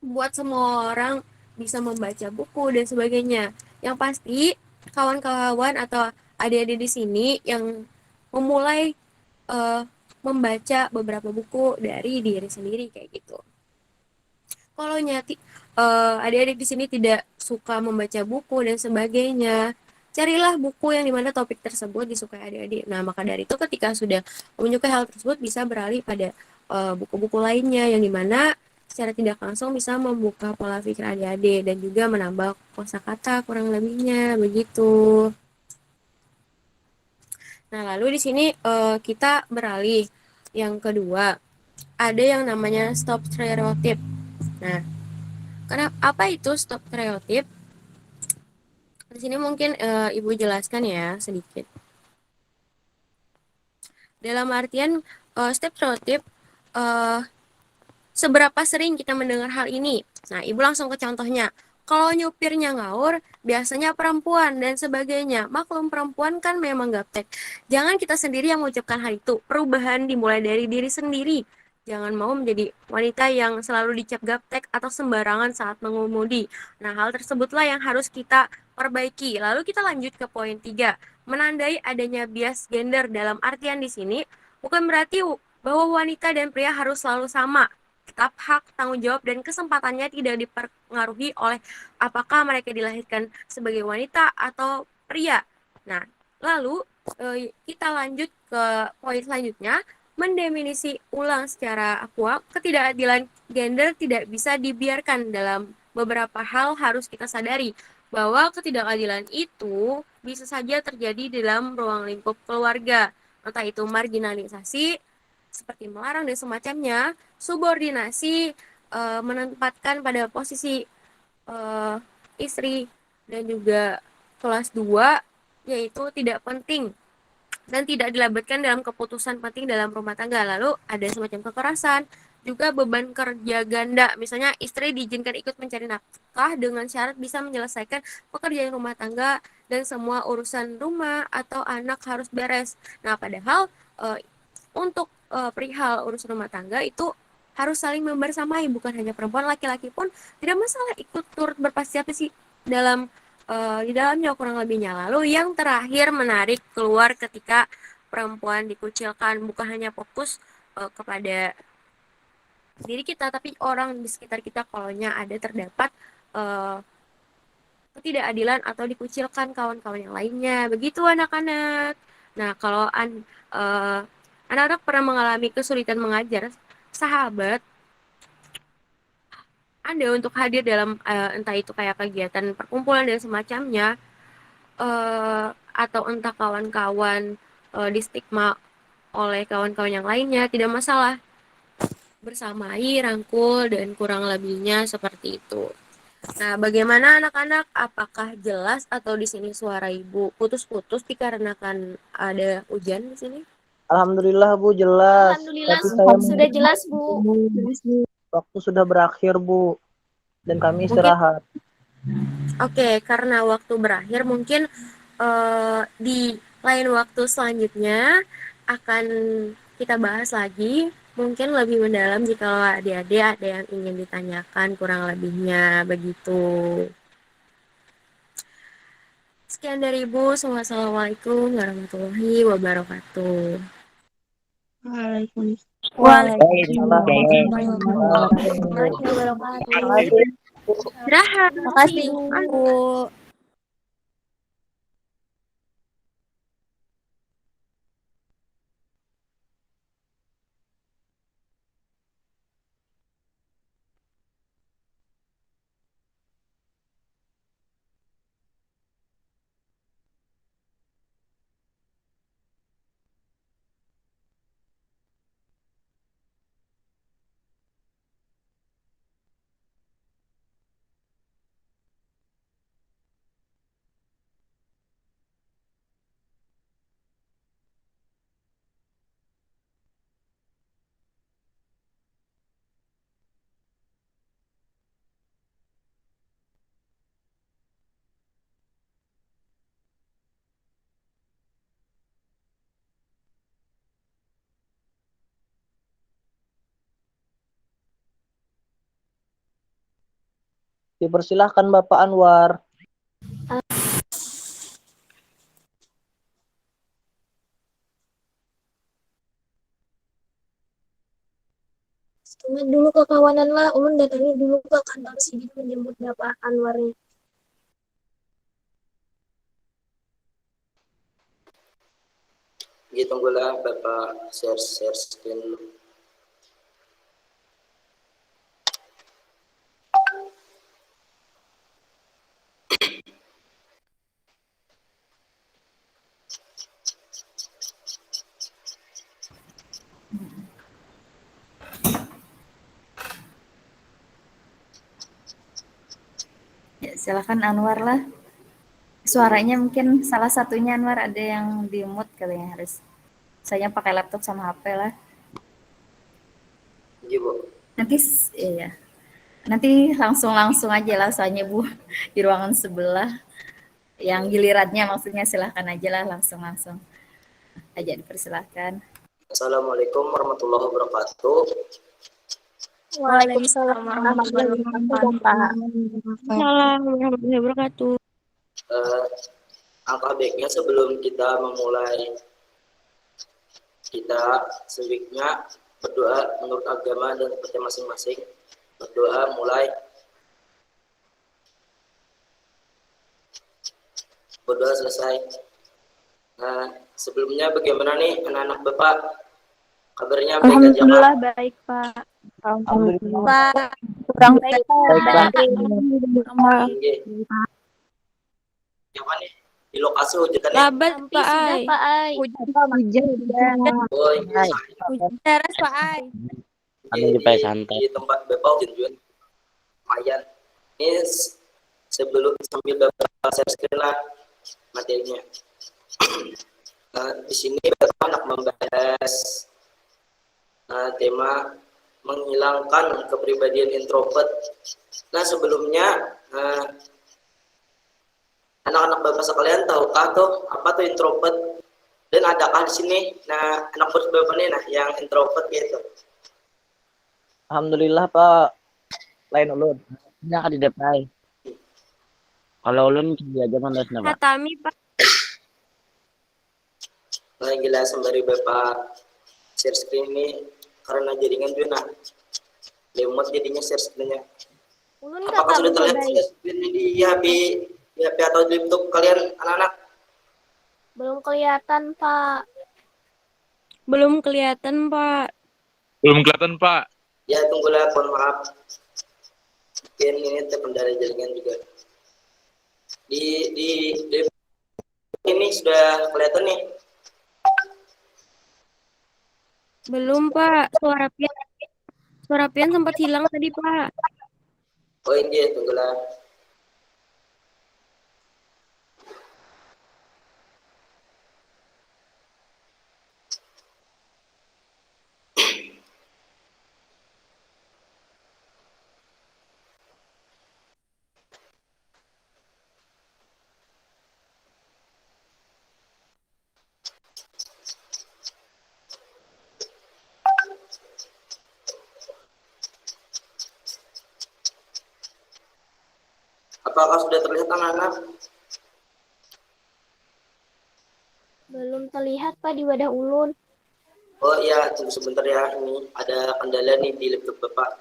buat semua orang bisa membaca buku dan sebagainya. Yang pasti, kawan-kawan atau adik-adik di sini yang memulai membaca beberapa buku dari diri sendiri kayak gitu. Kalau adik-adik di sini tidak suka membaca buku dan sebagainya, carilah buku yang dimana topik tersebut disukai adik-adik. Nah, maka dari itu ketika sudah menyukai hal tersebut bisa beralih pada buku-buku lainnya yang dimana secara tidak langsung bisa membuka pola pikir adik-adik dan juga menambah kosakata kurang lebihnya begitu. Nah, lalu di sini kita beralih yang kedua, ada yang namanya stop stereotip. Nah, apa itu stop stereotip? Di sini mungkin Ibu jelaskan ya sedikit. Dalam artian stop stereotip, seberapa sering kita mendengar hal ini? Nah, Ibu langsung ke contohnya. Kalau nyupirnya ngawur, biasanya perempuan dan sebagainya. Maklum perempuan kan memang gaptek. Jangan kita sendiri yang mengucapkan hal itu. Perubahan dimulai dari diri sendiri. Jangan mau menjadi wanita yang selalu dicap gaptek atau sembarangan saat mengemudi. Nah, hal tersebutlah yang harus kita perbaiki. Lalu kita lanjut ke poin 3. Menandai adanya bias gender dalam artian di sini bukan berarti bahwa wanita dan pria harus selalu sama. Tetap hak, tanggung jawab, dan kesempatannya tidak dipengaruhi oleh apakah mereka dilahirkan sebagai wanita atau pria. Nah, lalu kita lanjut ke poin selanjutnya, mendefinisi ulang secara akurat, ketidakadilan gender tidak bisa dibiarkan. Dalam beberapa hal harus kita sadari bahwa ketidakadilan itu bisa saja terjadi dalam ruang lingkup keluarga, entah itu marginalisasi, seperti melarang dan semacamnya, subordinasi, menempatkan pada posisi istri dan juga kelas 2, yaitu tidak penting dan tidak dilabatkan dalam keputusan penting dalam rumah tangga. Lalu ada semacam kekerasan, juga beban kerja ganda. Misalnya istri diizinkan ikut mencari nafkah dengan syarat bisa menyelesaikan pekerjaan rumah tangga dan semua urusan rumah atau anak harus beres. Nah, padahal untuk perihal urusan rumah tangga itu harus saling membersamai, bukan hanya perempuan, laki-laki pun tidak masalah ikut turut berpartisipasi dalam di dalamnya kurang lebihnya. Lalu yang terakhir menarik keluar ketika perempuan dikucilkan, bukan hanya fokus kepada diri kita, tapi orang di sekitar kita kalaunya ada terdapat ketidakadilan atau dikucilkan kawan-kawan yang lainnya. Begitu anak-anak. Nah, kalau anak-anak pernah mengalami kesulitan mengajar, sahabat Anda untuk hadir dalam entah itu kayak kegiatan perkumpulan dan semacamnya, atau entah kawan-kawan di stigma oleh kawan-kawan yang lainnya, tidak masalah. Bersamai, rangkul, dan kurang lebihnya seperti itu. Nah, bagaimana anak-anak? Apakah jelas atau di sini suara Ibu putus-putus dikarenakan ada hujan di sini? Alhamdulillah Bu jelas. Alhamdulillah Tapi saya sudah jelas, Bu. waktu sudah berakhir Bu dan kami istirahat. Oke, karena waktu berakhir mungkin di lain waktu selanjutnya akan kita bahas lagi, mungkin lebih mendalam jika adik-adik ada yang ingin ditanyakan kurang lebihnya begitu. Sekian dari Ibu. Wassalamualaikum warahmatullahi wabarakatuh. Waalaikumsalam. Istirahat. Terima kasih, Bu. Dipersilahkan Bapak Anwar. Tunggu dulu ke kawanan lah, ulun datangnya dulu ke kantor sini menjemput Bapak Anwarnya. Gitu tunggulah Bapak share screen dulu. Ya, silakan Anwar lah. Suaranya mungkin salah satunya Anwar ada yang di mute kali ya, harus. Saya pakai laptop sama HP lah. Iya Bu. Nanti iya. Nanti langsung aja lah soalnya Bu di ruangan sebelah. Yang gilirannya maksudnya silahkan aja lah langsung aja dipersilahkan. Assalamualaikum warahmatullahi wabarakatuh. Waalaikumsalam warahmatullahi wabarakatuh. Warahmatullahi wabarakatuh. Angka baiknya sebelum kita memulai kita sebaiknya berdoa menurut agama dan seperti masing-masing. Berdoa mulai. Berdoa selesai. Nah, sebelumnya bagaimana nih anak-anak Bapak? Kabarnya baik aja Pak? Alhamdulillah baik Pak. Alhamdulillah. Pak, kurang baik Pak. Yang mana? Di lokasi hujan kan ya? Labat Sampai Pak sudah Ai. Pak Ai. Oh iya. Hujan deras Pak Ai. Kami di Pai Santai. Di tempat Bapak hujan lumayan. Ini sebelum sambil Bapak share screen lah materinya. Di sini Bapak anak membahas tema menghilangkan kepribadian introvert. Nah sebelumnya anak-anak Bapak sekalian tahukah tuh apa tuh introvert? Dan adakah di sini anak Bapak nih yang introvert gitu? Alhamdulillah Pak. Lain ulun. Ini akan di depan. Kalau ulun aja mana Pak? Hatami Pak. Nah, gila sembari Bapak share screen ini karena jaringan juga lemot jadinya share screen-nya. Ulun Apakah kata sudah terlihat baik. share screen di HP atau di laptop kalian anak-anak? Belum kelihatan Pak. Belum kelihatan Pak. Belum kelihatan Pak. Ya tunggulah, mohon maaf. Mungkin ini terkendala jaringan juga. Di ini sudah kelihatan nih. Belum Pak. Suara pian sempat hilang tadi Pak. Oh ini tunggulah. Apakah sudah terlihat anak-anak? Belum terlihat Pak di wadah ulun. Oh iya, tunggu sebentar ya. Ini ada kendala nih di laptop Bapak.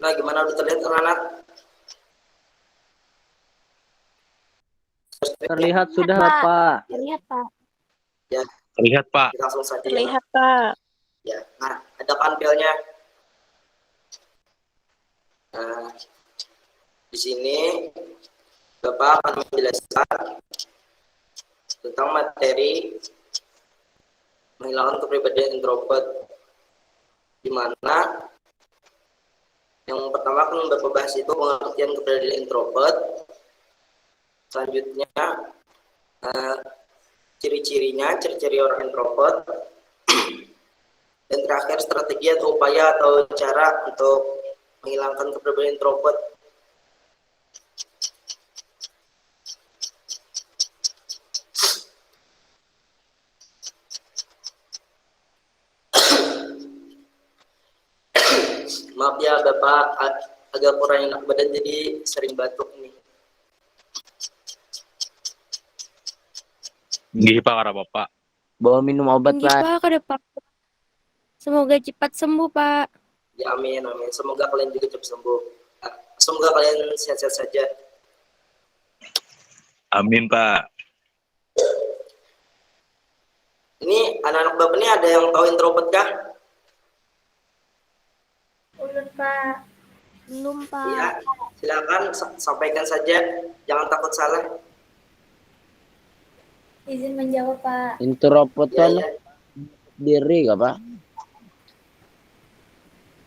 Nah, gimana udah terlihat anak-anak? Terlihat sudah Pak. Pak. Terlihat Pak. Ya, Terlihat Pak. langsung saja. Terlihat Pak. Ya, nah, ada panpelnya. Nah, di sini Bapak akan menjelaskan tentang materi menghilangkan kepribadian introvert, di mana yang pertama kan Bapak bahas itu pengertian kepribadian introvert. Selanjutnya ciri-ciri orang introvert, dan terakhir strategi atau upaya atau cara untuk menghilangkan kepribadian introvert. Maaf ya Bapak, agak kurang enak badan jadi sering batuk nih. Nggih Pak, kata Bapak. Bawa minum obat Nggih, Pak. Pak, kada Pak. Semoga cepat sembuh, Pak. Ya amin, amin. Semoga kalian juga cepat sembuh. Semoga kalian sehat-sehat saja. Amin Pak. Ini anak-anak Bapak ini ada yang tahu introvert kah? Ulun, Pak. Belum, Pak. Iya, silakan sampaikan saja. Jangan takut salah. Izin menjawab, Pak. Introvert Ya, kan ya. diri gak Pak?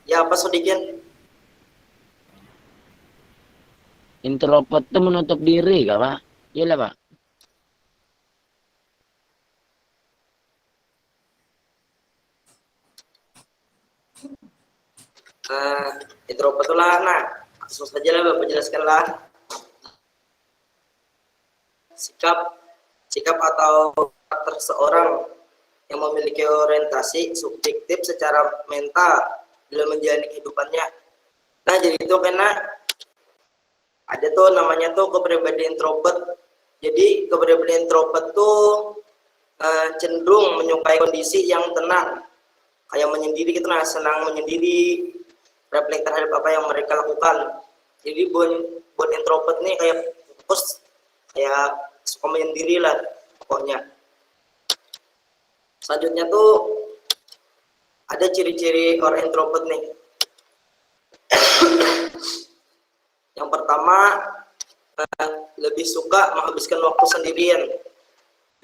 Ya, apa Sodikin? Introvert itu menutup diri gak Pak? Iya lah Pak. Introvert itu lah, nah, langsung saja lah Bapak jelaskanlah. Sikap atau karakter seorang yang memiliki orientasi subjektif secara mental dalam menjalani kehidupannya. Nah, jadi itu karena ada tuh namanya tuh kepribadian introvert. Jadi kepribadian introvert tuh cenderung menyukai kondisi yang tenang, kayak menyendiri gitu, nah, senang menyendiri, refleks terhadap apa yang mereka lakukan. Jadi buat introvert nih kayak fokus, kayak suka menyendiri lah pokoknya. Selanjutnya tuh ada ciri-ciri orang introvert nih. Yang pertama, lebih suka menghabiskan waktu sendirian.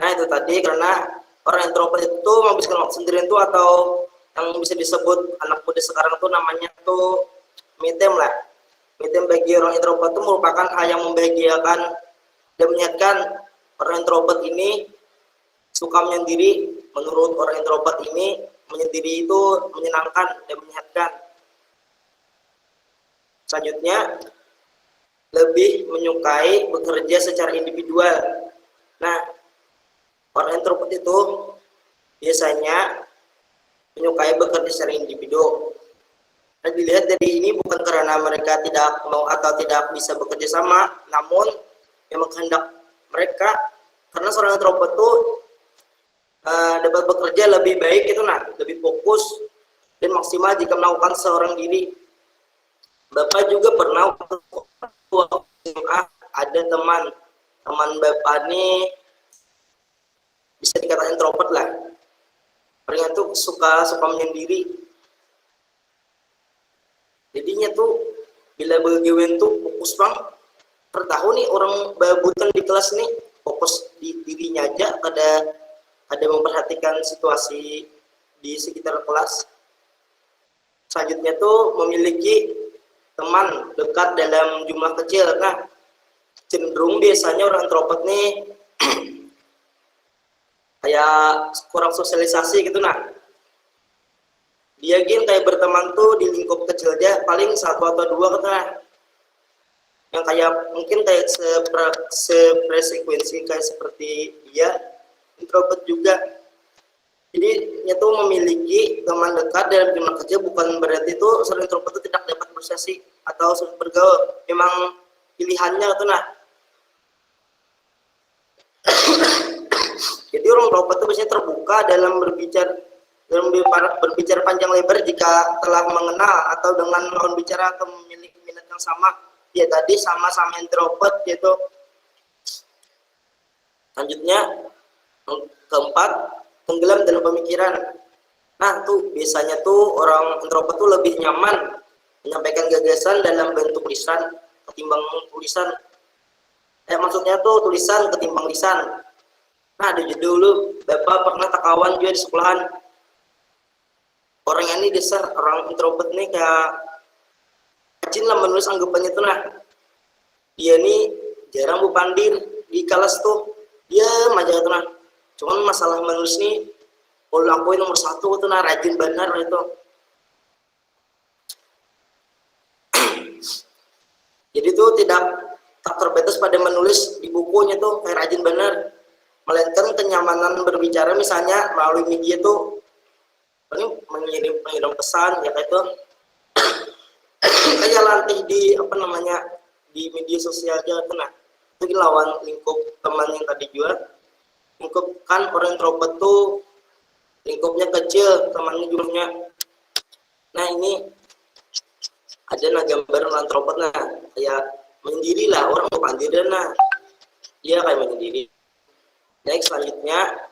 Nah itu tadi, karena orang introvert itu menghabiskan waktu sendirian itu, atau yang bisa disebut anak muda sekarang tuh namanya tuh me time lah. Me time bagi orang introvert itu merupakan hal yang membahagiakan dan menyehatkan. Orang introvert ini suka menyendiri. Menurut orang introvert ini, menyendiri itu menyenangkan dan menyehatkan. Selanjutnya, lebih menyukai bekerja secara individual. Nah, orang introvert itu biasanya menyukai bekerja secara individu. Nah, dilihat dari ini bukan karena mereka tidak mau atau tidak bisa bekerja sama, namun memang kehendak mereka, karena seorang introvert itu dapat bekerja lebih baik itu, nah, lebih fokus dan maksimal jika melakukan seorang diri. Bapak juga pernah ada teman Bapak ini bisa dikatakan introvert lah. Orangnya tuh suka menyendiri. Jadinya tuh bila bergawean tuh fokus bang. Tahu nih orang babutan di kelas nih fokus di dirinya aja, ada memperhatikan situasi di sekitar kelas. Selanjutnya tuh memiliki teman dekat dalam jumlah kecil. Nah, cenderung biasanya orang introvert nih kayak kurang sosialisasi gitu. Nah, dia kayak berteman tuh di lingkup kecil aja, paling 1 atau 2 gitu, nah, yang kayak mungkin kayak sefrekuensi kayak seperti dia, introvert juga. Jadi dia tuh memiliki teman dekat dalam jumlah kecil, bukan berarti itu seorang introvert itu tidak dapat bersosialisasi atau sulit bergaul. Memang pilihannya itu, nah. Jadi orang introvert itu biasanya terbuka dalam berbicara panjang lebar jika telah mengenal atau dengan lawan bicara atau memiliki minat yang sama. Ya tadi sama-sama introvert gitu. Selanjutnya, keempat, tenggelam dalam pemikiran. Nah tuh biasanya tuh orang introvert tuh lebih nyaman menyampaikan gagasan dalam bentuk lisan ketimbang tulisan. Maksudnya tuh tulisan ketimbang lisan. Nah dari dulu Bapak pernah kawan juga di sekolahan. Orang ini dasar orang introvert nih kayak rajin lah menulis anggapannya tuh, nah. Dia nih jarang Bu Pandir di kelas tuh. Dia aja tuh, nah. Cuman masalah menulis nih kalau aku nomor 1 tuh, nah, rajin benar itu. Jadi tuh tak terbatas pada menulis di bukunya tuh kayak rajin benar, melainkan kenyamanan berbicara misalnya melalui media tuh ini mengirim pesan ya kayak itu. kayak latih di apa namanya di media sosial aja tuh. Nah itu lawan lingkup teman yang tadi juga. Lingkup kan orang introvert tuh lingkupnya kecil, temannya jumlahnya. Nah ini ada nah gambar orang introvert, nah kayak menyendiri lah, orang mau pandiri, nah dia kayak menyendiri. Next selanjutnya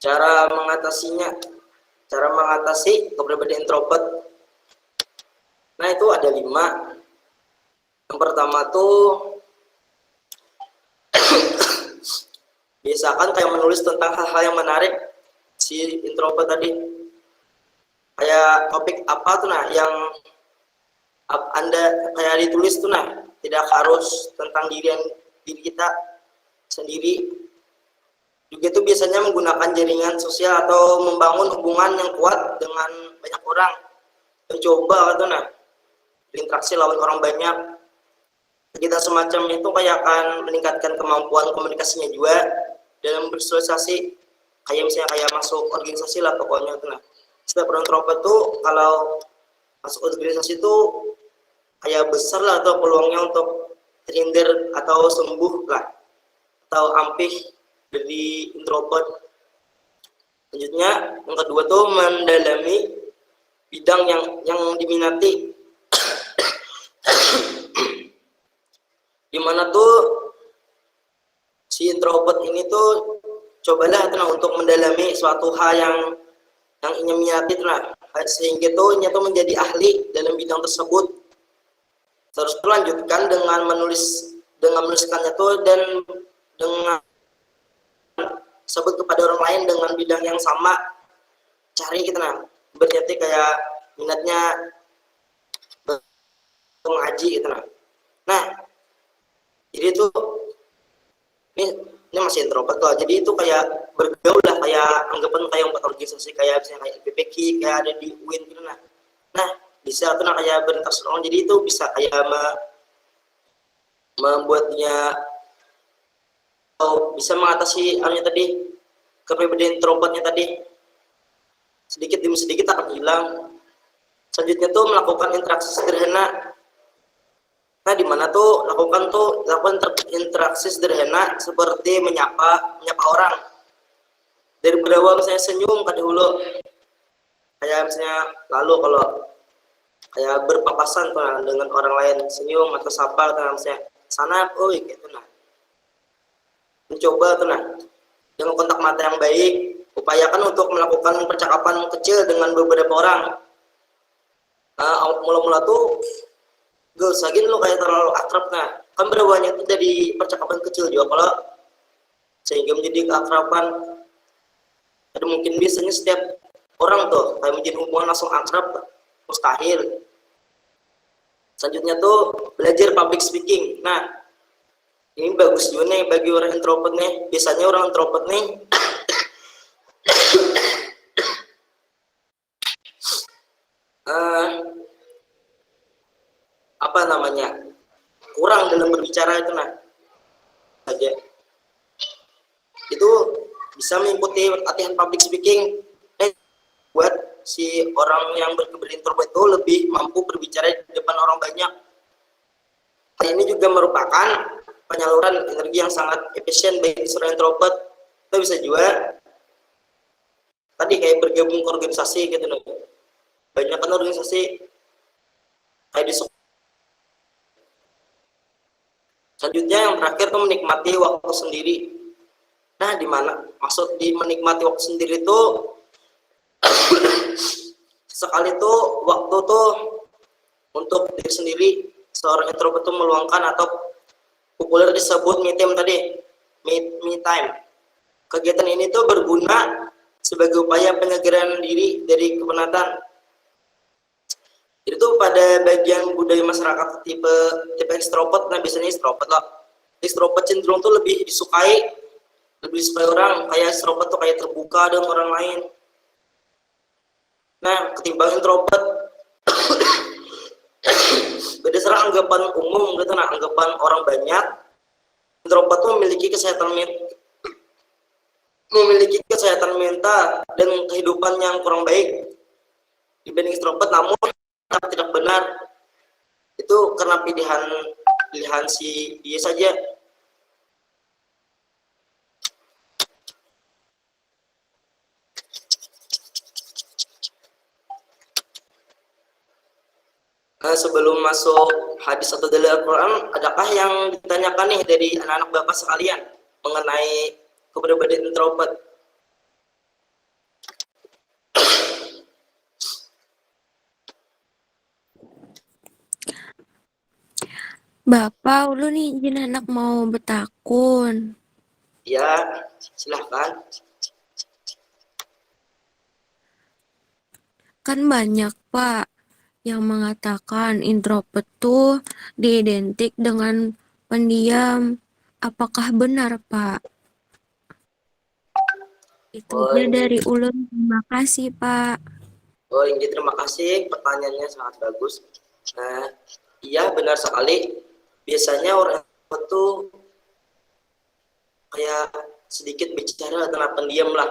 cara mengatasi kepribadian introvert. Nah itu ada 5. Yang pertama tuh biasakan kayak menulis tentang hal-hal yang menarik si introvert tadi. Kayak topik apa tuh nah yang Anda kayak ditulis tuh nah, tidak harus tentang diri kita sendiri. Juga itu biasanya menggunakan jaringan sosial atau membangun hubungan yang kuat dengan banyak orang. Mencoba tuh nah berinteraksi lawan orang banyak. Kita semacam itu kayak akan meningkatkan kemampuan komunikasinya juga dalam bersosialisasi, kayak misalnya kayak masuk organisasi lah pokoknya tuh nah. Setiap orang introvert tuh kalau masuk organisasi tuh kayak besar lah atau peluangnya untuk terhindar atau sembuh lah atau ampih dari introvert. Selanjutnya yang kedua tuh mendalami bidang yang diminati. Dimana tuh si introvert ini tuh cobalah tenang untuk mendalami suatu hal yang ingin minati tenang, sehingga tuh nyata menjadi ahli dalam bidang tersebut. Terus melanjutkan dengan menuliskannya tuh dan dengan sebut kepada orang lain dengan bidang yang sama. Cari kita nah berarti kayak minatnya mengaji gitu nah jadi itu ini masih introvert tuh, jadi itu kayak bergaul lah, kayak anggapan kayak buat organisasi kayak misalnya kayak PPK kayak ada di UIN gitu nah bisa tuh nah kayak berinteraksi orang, jadi itu bisa kayak membuatnya atau bisa mengatasi tadi kepribadian introvertnya tadi sedikit demi sedikit akan hilang. Selanjutnya tuh melakukan interaksi sederhana. Nah, di mana tuh lakukan interaksi sederhana seperti menyapa orang. Dari berawal misalnya senyum pada dulu. Kayak misalnya lalu kalau kayak berpapasan tuh dengan orang lain, senyum atau sapa tuh misalnya sana gitu nah. Mencoba tuh nah dengan kontak mata yang baik, upayakan untuk melakukan percakapan kecil dengan beberapa orang. Mula-mula tuh gak usah gitu lo kayak terlalu akrab, nah kan berawalnya itu dari percakapan kecil juga kalau sehingga menjadi keakraban. Ada mungkin biasanya setiap orang tuh kayak menjadi hubungan langsung akrab, mustahil. Selanjutnya tuh belajar public speaking. Nah ini bagus juga nih bagi orang introvert nih. Biasanya orang introvert nih kurang dalam berbicara itu nah aja. Itu bisa mengikuti latihan public speaking buat si orang yang berkepribadian introvert itu lebih mampu berbicara di depan orang banyak. Hal ini juga merupakan penyaluran energi yang sangat efisien bagi seorang introvert. Kita bisa juga tadi kayak bergabung ke organisasi gitu nih. Banyak kan organisasi kayak di selanjutnya yang terakhir tuh menikmati waktu sendiri. Nah, di mana maksud di menikmati waktu sendiri itu sekali tuh waktu tuh untuk diri sendiri. Seorang introvert itu meluangkan atau populer disebut me time tadi, me time. Kegiatan ini tuh berguna sebagai upaya penyegaran diri dari kepenatan. Itu pada bagian budaya masyarakat tipe extrovert, nah biasanya extrovert lah. Extrovert cenderung tuh lebih disukai orang, kayak extrovert tuh kayak terbuka dengan orang lain. Nah, ketimbang introvert berdasarkan anggapan umum gitu, nah anggapan orang banyak, introvert tuh memiliki kesehatan memiliki kesehatan mental dan kehidupan yang kurang baik dibanding ekstrovert, namun tidak benar. Itu karena pilihan si dia saja. Sebelum masuk hadis atau dalil Al-Quran, adakah yang ditanyakan nih dari anak-anak Bapak sekalian mengenai kepribadian introvert? Bapak, lu nih izin anak mau bertakun. Ya, silahkan. Kan banyak, Pak, yang mengatakan introvert tuh diidentik dengan pendiam. Apakah benar, Pak? Itu aja dari ulun. Terima kasih, Pak. Oh, Inggi, terima kasih. Pertanyaannya sangat bagus. Nah, iya benar sekali. Biasanya orang itu kayak sedikit bicara karena pendiam lah.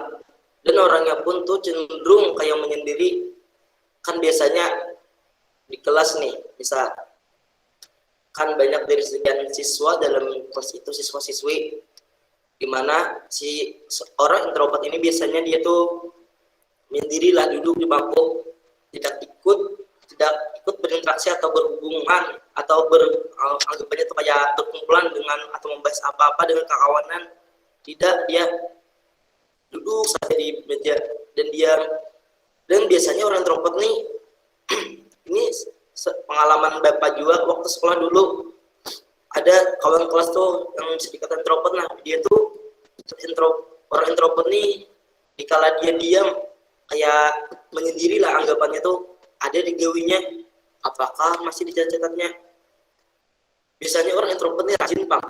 Dan orangnya pun tuh cenderung kayak menyendiri. Kan biasanya di kelas nih, bisa kan banyak dari sekian siswa dalam kelas itu siswa-siswi, di mana si orang introvert ini biasanya dia tuh menyendirilah duduk di bangku, tidak ikut berinteraksi atau berhubungan atau anggapannya itu kayak berkumpulan dengan atau membahas apa-apa dengan kawanan. Tidak, dia duduk saja di meja dan diam. Dan biasanya orang introvert nih ini pengalaman Bapak juga waktu sekolah dulu, ada kawan kelas tuh yang sedikit introvert. Nah, dia tuh orang introvert nih, dikala dia diam kayak menyendiri lah anggapannya tuh, ada di gawinya, apakah masih di catatnya. Biasanya orang introvert nih rajin, Pak.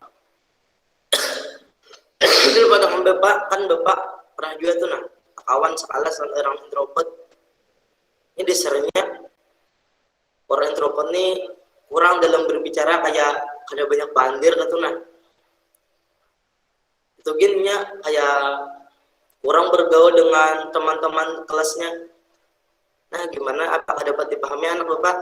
Jadi pada Bapak, kan Bapak pernah juga tuh, nah, kawan sekelas orang introvert. Ini dasarnya orang introvert nih kurang dalam berbicara, kayak ada banyak bandir gitu. Nah, itu gininya kayak kurang bergaul dengan teman-teman kelasnya. Nah, gimana, apakah dapat dipahami anak Bapak?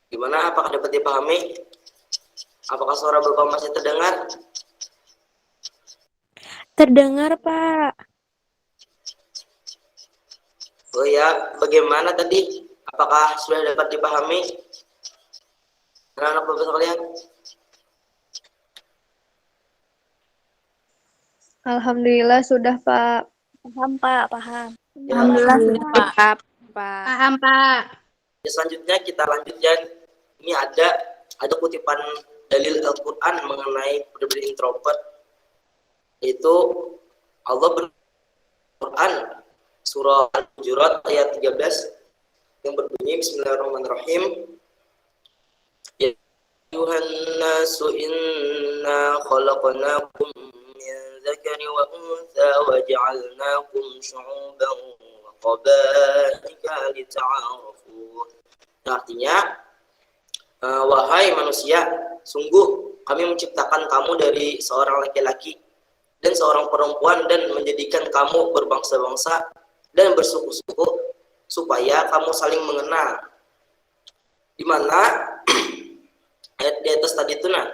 Gimana, apakah dapat dipahami? Apakah suara Bapak masih terdengar? Terdengar, Pak. Oh ya, bagaimana tadi? Apakah sudah dapat dipahami anak-anak Bapak sekalian? Alhamdulillah sudah, Pak. Paham, Pak, paham. Ya, Alhamdulillah sudah, Pak. Pak. Paham, Pak. ya, selanjutnya kita lanjutkan. Ini ada kutipan dalil Al-Quran mengenai kepribadian introvert, yaitu Allah berquran surah Al-Hujurat ayat 13 yang berbunyi Bismillahirrahmanirrahim. Ya ayuhan nasu inna khalaqnakum min dzakari wa untha wa ja'alnakum syu'uban wa qabaila lita'arafu. Artinya, wahai manusia, sungguh kami menciptakan kamu dari seorang laki-laki dan seorang perempuan dan menjadikan kamu berbangsa-bangsa dan bersuku-suku supaya kamu saling mengenal. Di mana ayat di atas tadi itu, nah,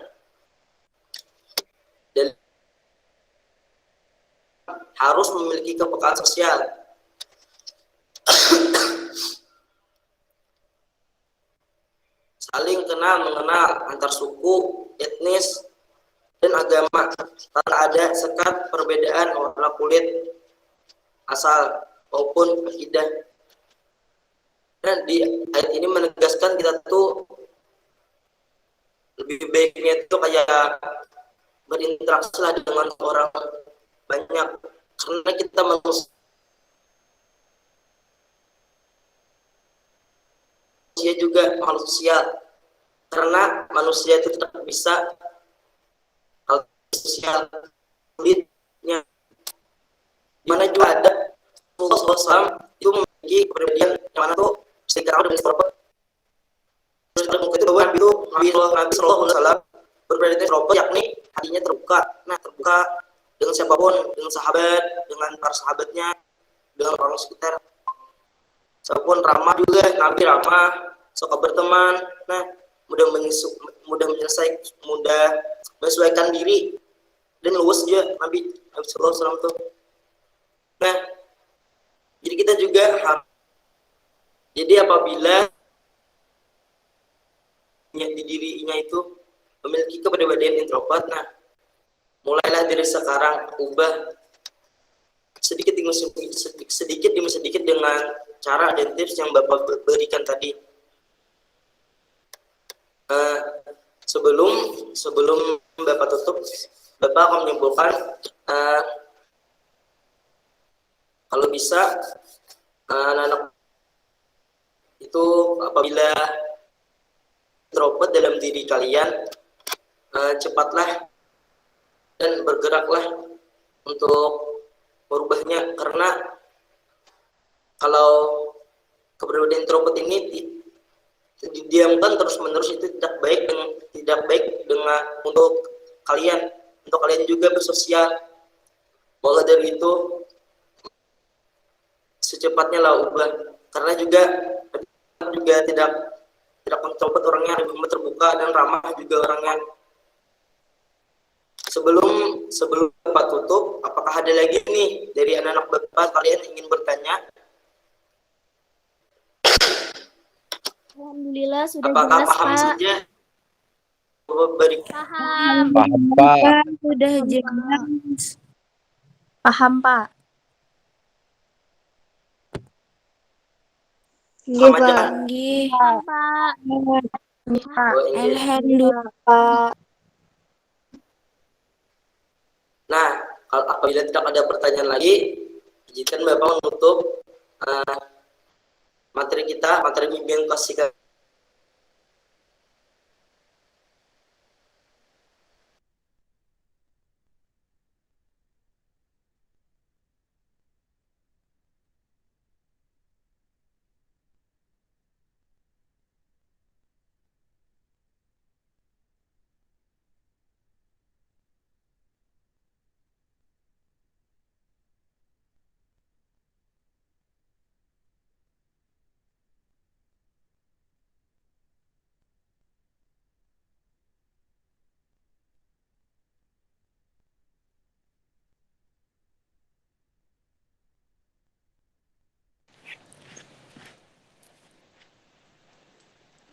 dan harus memiliki kepekaan sosial. Saling kenal mengenal antar suku, etnis, dan agama tanpa ada sekat perbedaan warna kulit, asal maupun akidah. Dan di ayat ini menegaskan kita tuh lebih baiknya itu kayak berinteraksi lah dengan orang banyak, karena kita manusia juga makhluk sosial, karena manusia itu tidak bisa sosial kulitnya, dimana juga ada Rasulullah SAW itu memiliki kepribadian yang mana tuh sedikit orang dan introvert. Nabi Sallallahu Alaihi Wasallam berperiode introvert, yakni hatinya terbuka. Nah, terbuka dengan siapapun, dengan sahabat, dengan para sahabatnya, dengan orang sekitar. Siapapun ramah juga, Nabi ramah, suka berteman. Nah, mudah menyesuaikan diri dan luas juga Nabi Sallallahu Alaihi Wasallam tuh. Nah, jadi kita juga jadi apabila di dirinya itu memiliki kepribadian introvert, nah mulailah dari sekarang ubah sedikit demi sedikit dengan cara dan tips yang Bapak berikan tadi. Sebelum Bapak tutup, Bapak akan menyimpulkan kalau bisa anak-anak itu apabila introvert dalam diri kalian, cepatlah dan bergeraklah untuk merubahnya, karena kalau kepribadian introvert ini didiamkan terus-menerus itu tidak baik dengan untuk kalian juga bersosial. Maka dari itu secepatnya lah ubah, karena juga tidak introvert orangnya lebih terbuka dan ramah juga orangnya. Sebelum Bapak tutup, apakah ada lagi nih dari anak-anak Bapak kalian ingin bertanya? Alhamdulillah sudah Apakah jelas, paham Pak. saja? Beri Paham. Paham, Pak. Sudah jelas. Paham, Pak. Nggih, sama Pak. aja. Nggih. Paham, Pak. Pak. Oh, ini. Alhamdulillah, Pak. Nah, apabila tidak ada pertanyaan lagi, izinkan Bapak menutup materi bimbingan kelas 3.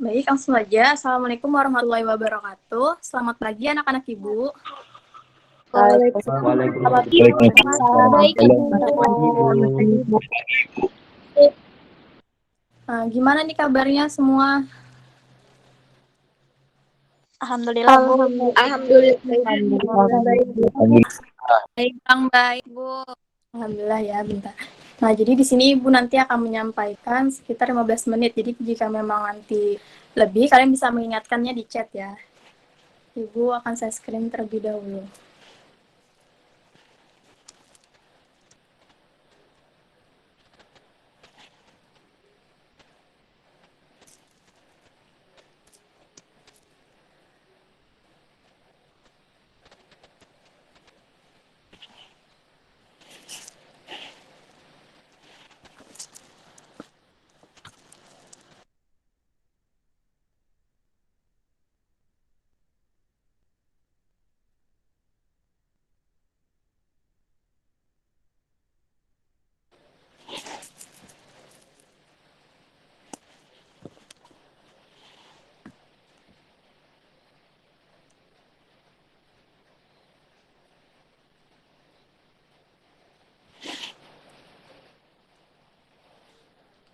Baik, langsung aja. Assalamualaikum warahmatullahi wabarakatuh. Selamat pagi anak-anak Ibu. Waalaikumsalam. Baik, Ibu. Nah, gimana nih kabarnya semua? Alhamdulillah, Bu. Baik, Bang, baik, Bu. Alhamdulillah ya, bentar. Nah, jadi di sini Ibu nanti akan menyampaikan sekitar 15 menit. Jadi jika memang nanti lebih, kalian bisa mengingatkannya di chat ya. Ibu akan saya screen terlebih dahulu.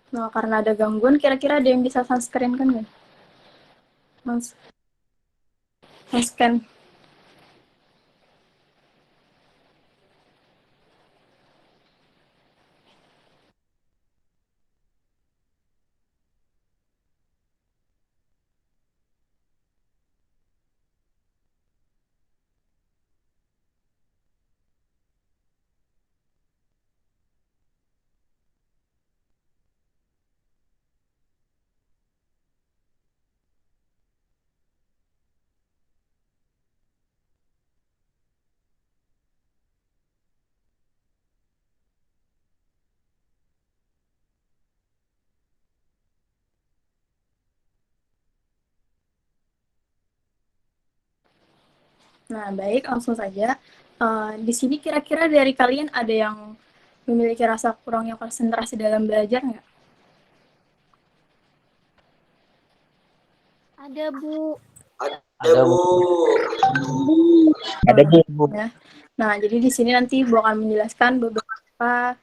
Nah, karena ada gangguan, kira-kira ada yang bisa sunscreen kan nggak? Mas, scan. Nah, baik, langsung saja. Di sini kira-kira dari kalian ada yang memiliki rasa kurangnya konsentrasi dalam belajar nggak? Ada, Bu. Ada Bu. Ada Bu. Ya. Nah, jadi di sini nanti Bu akan menjelaskan beberapa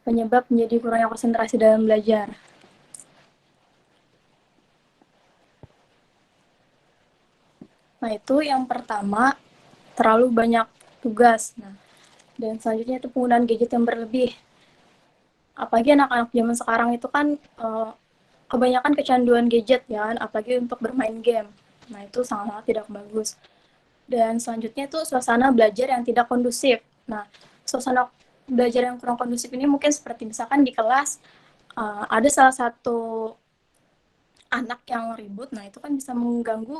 penyebab menjadi kurangnya konsentrasi dalam belajar. Nah, itu yang pertama, terlalu banyak tugas. Nah, dan selanjutnya itu penggunaan gadget yang berlebih. Apalagi anak-anak zaman sekarang itu kan kebanyakan kecanduan gadget ya kan, apalagi untuk bermain game. Nah, itu sangat-sangat tidak bagus. Dan selanjutnya itu suasana belajar yang tidak kondusif. Nah, suasana belajar yang kurang kondusif ini mungkin seperti misalkan di kelas ada salah satu anak yang ribut, nah itu kan bisa mengganggu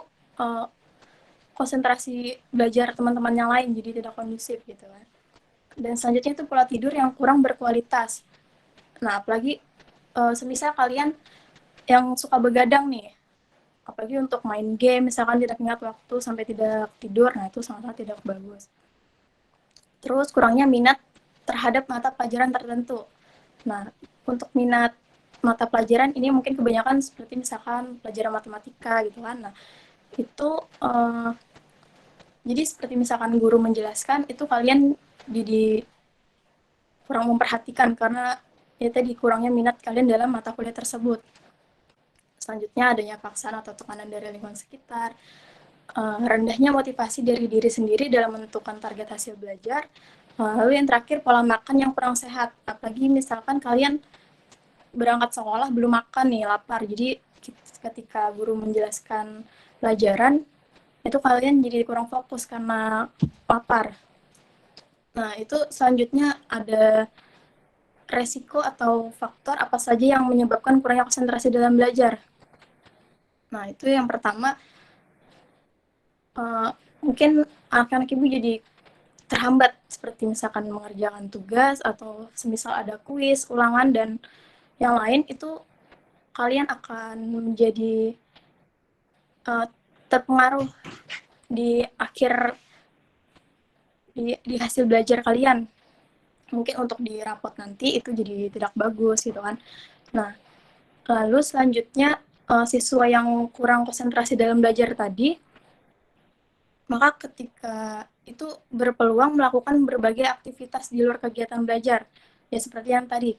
konsentrasi belajar teman-teman yang lain, jadi tidak kondusif gitu kan. Dan selanjutnya itu pola tidur yang kurang berkualitas. Nah, apalagi semisal kalian yang suka begadang nih, apalagi untuk main game, misalkan tidak ingat waktu sampai tidak tidur, nah itu sangat-sangat tidak bagus. Terus kurangnya minat terhadap mata pelajaran tertentu. Nah, untuk minat mata pelajaran ini mungkin kebanyakan seperti misalkan pelajaran matematika gitu kan. Nah, itu jadi seperti misalkan guru menjelaskan, itu kalian jadi kurang memperhatikan karena ya tadi kurangnya minat kalian dalam mata kuliah tersebut. Selanjutnya adanya paksaan atau tekanan dari lingkungan sekitar, rendahnya motivasi dari diri sendiri dalam menentukan target hasil belajar, lalu yang terakhir pola makan yang kurang sehat, apalagi misalkan kalian berangkat sekolah belum makan nih, lapar, jadi ketika guru menjelaskan pelajaran itu kalian jadi kurang fokus karena lapar. Nah, itu selanjutnya ada resiko atau faktor apa saja yang menyebabkan kurangnya konsentrasi dalam belajar. Nah, itu yang pertama, mungkin anak-anak ibu jadi terhambat, seperti misalkan mengerjakan tugas, atau semisal ada kuis, ulangan, dan yang lain, itu kalian akan menjadi terpengaruh di akhir, di hasil belajar kalian. Mungkin untuk di rapot nanti itu jadi tidak bagus gitu kan. Nah, lalu selanjutnya siswa yang kurang konsentrasi dalam belajar tadi, maka ketika itu berpeluang melakukan berbagai aktivitas di luar kegiatan belajar. Ya seperti yang tadi,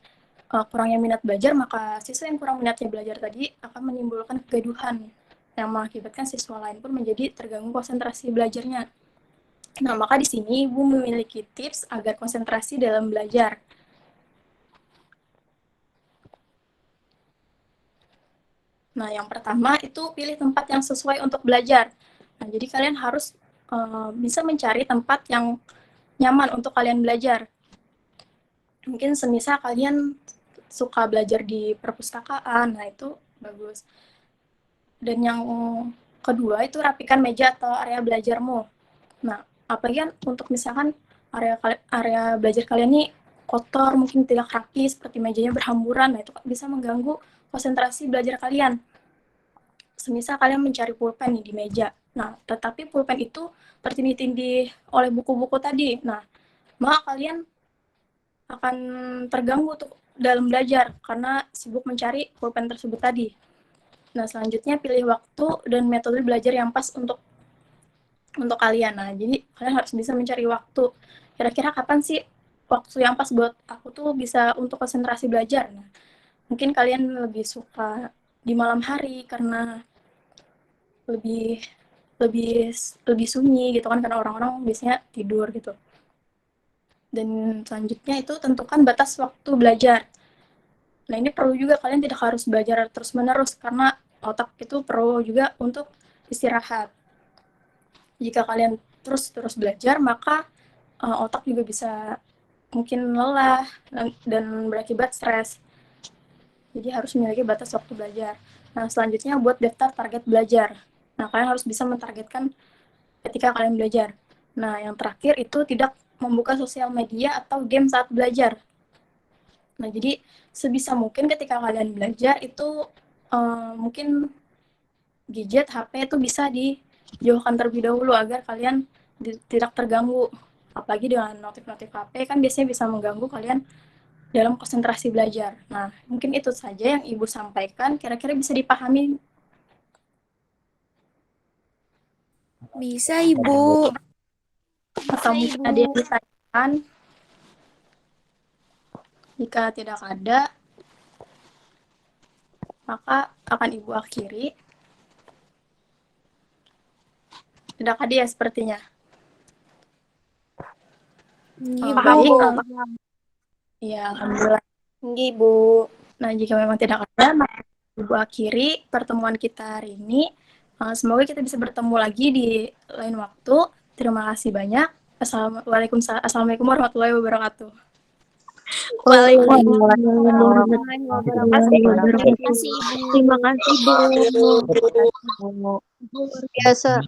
kurangnya minat belajar, maka siswa yang kurang minatnya belajar tadi akan menimbulkan kegaduhan yang mengakibatkan siswa lain pun menjadi terganggu konsentrasi belajarnya. Nah, maka di sini Ibu memiliki tips agar konsentrasi dalam belajar. Nah, yang pertama itu pilih tempat yang sesuai untuk belajar. Nah, jadi kalian harus bisa mencari tempat yang nyaman untuk kalian belajar. Mungkin semisal kalian suka belajar di perpustakaan, nah itu bagus. Dan yang kedua itu rapikan meja atau area belajarmu. Nah, apalagi kan untuk misalkan area belajar kalian ini kotor, mungkin tidak rapi, seperti mejanya berhamburan, nah itu bisa mengganggu konsentrasi belajar kalian. Semisal kalian mencari pulpen nih di meja, nah tetapi pulpen itu tertindih-tindih oleh buku-buku tadi, nah maka kalian akan terganggu tuh dalam belajar karena sibuk mencari pulpen tersebut tadi. Nah, selanjutnya pilih waktu dan metode belajar yang pas untuk kalian. Nah, jadi kalian harus bisa mencari waktu. Kira-kira kapan sih waktu yang pas buat aku tuh bisa untuk konsentrasi belajar? Nah, mungkin kalian lebih suka di malam hari karena lebih lebih sunyi gitu kan, karena orang-orang biasanya tidur gitu. Dan selanjutnya itu tentukan batas waktu belajar. Nah, ini perlu juga kalian tidak harus belajar terus-menerus karena otak itu perlu juga untuk istirahat. Jika kalian terus belajar, maka otak juga bisa mungkin lelah dan berakibat stres. Jadi harus memiliki batas waktu belajar. Nah, selanjutnya buat daftar target belajar. Nah, kalian harus bisa mentargetkan ketika kalian belajar. Nah, yang terakhir itu tidak membuka sosial media atau game saat belajar. Nah, jadi sebisa mungkin ketika kalian belajar itu mungkin gadget, HP itu bisa jauhkan terlebih dahulu agar kalian tidak terganggu. Apalagi dengan notif-notif HP kan biasanya bisa mengganggu kalian dalam konsentrasi belajar. Nah, mungkin itu saja yang Ibu sampaikan, kira-kira bisa dipahami. Bisa, Ibu. Atau mungkin ada yang ditanyakan? Jika tidak ada, maka akan Ibu akhiri. Tidak ada ya sepertinya. Baik. Ya, alhamdulillah. Ibu. Nah, jika memang tidak ada, maka Ibu akhiri pertemuan kita hari ini. Semoga kita bisa bertemu lagi di lain waktu. Terima kasih banyak. Assalamualaikum warahmatullahi wabarakatuh. Waalaikumsalam warahmatullahi wabarakatuh. Terima kasih, Ibu. Terima kasih, Bu. Luar Biasa.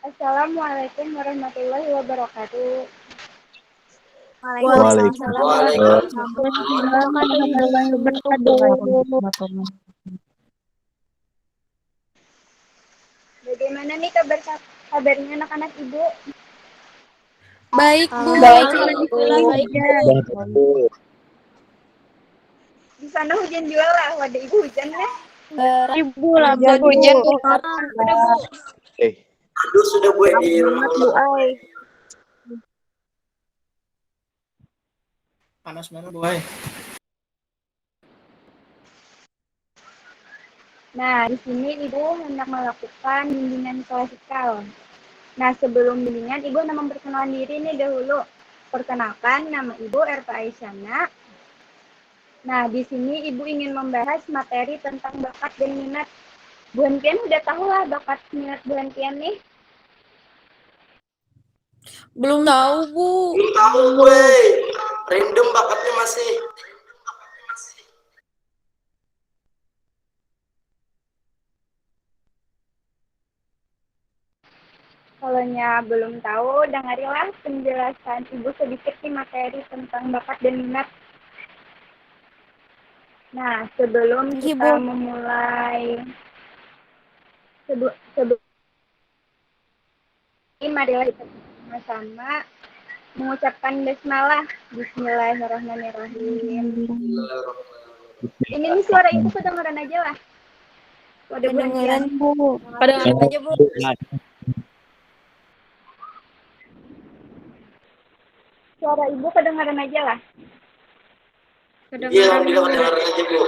Assalamualaikum warahmatullahi wabarakatuh. Waalaikumsalam Warahmatullahi wabarakatuh. Bagaimana nih kabarnya anak-anak Ibu? Baik, Bu. Alhamdulillah baik. Di sana hujan juga lah, waduh Ibu hujan ya? Ibu lambat hujan Bu. Udah Bu. Aduh sudah Bu di rumah. Panas banget Bu. Nah, di sini Ibu hendak melakukan bimbingan klasikal. Nah, sebelum bimbingan, Ibu hendak memperkenalkan diri nih dahulu. Perkenalkan, nama Ibu Erta Aisyana. Nah, di sini Ibu ingin membahas materi tentang bakat dan minat. Bu Hentian udah tahu lah bakat minat Bu Hentian nih? Belum tahu, Bu. Belum tahu Bu. Random bakatnya masih. Kalau belum tahu, dengarilah penjelasan Ibu sedikit nih materi tentang bakat dan minat. Nah, sebelum kita memulai, sebelum ini marilah kita sama-sama mengucapkan basmalah. Bismillahirrahmanirrahim. Ini nih suara Ibu kedengeran aja lah. Kedengeran, Bu. Kedengeran aja, Bu. Suara Ibu kedengaran aja lah. Iya, kedengaran aja Bu.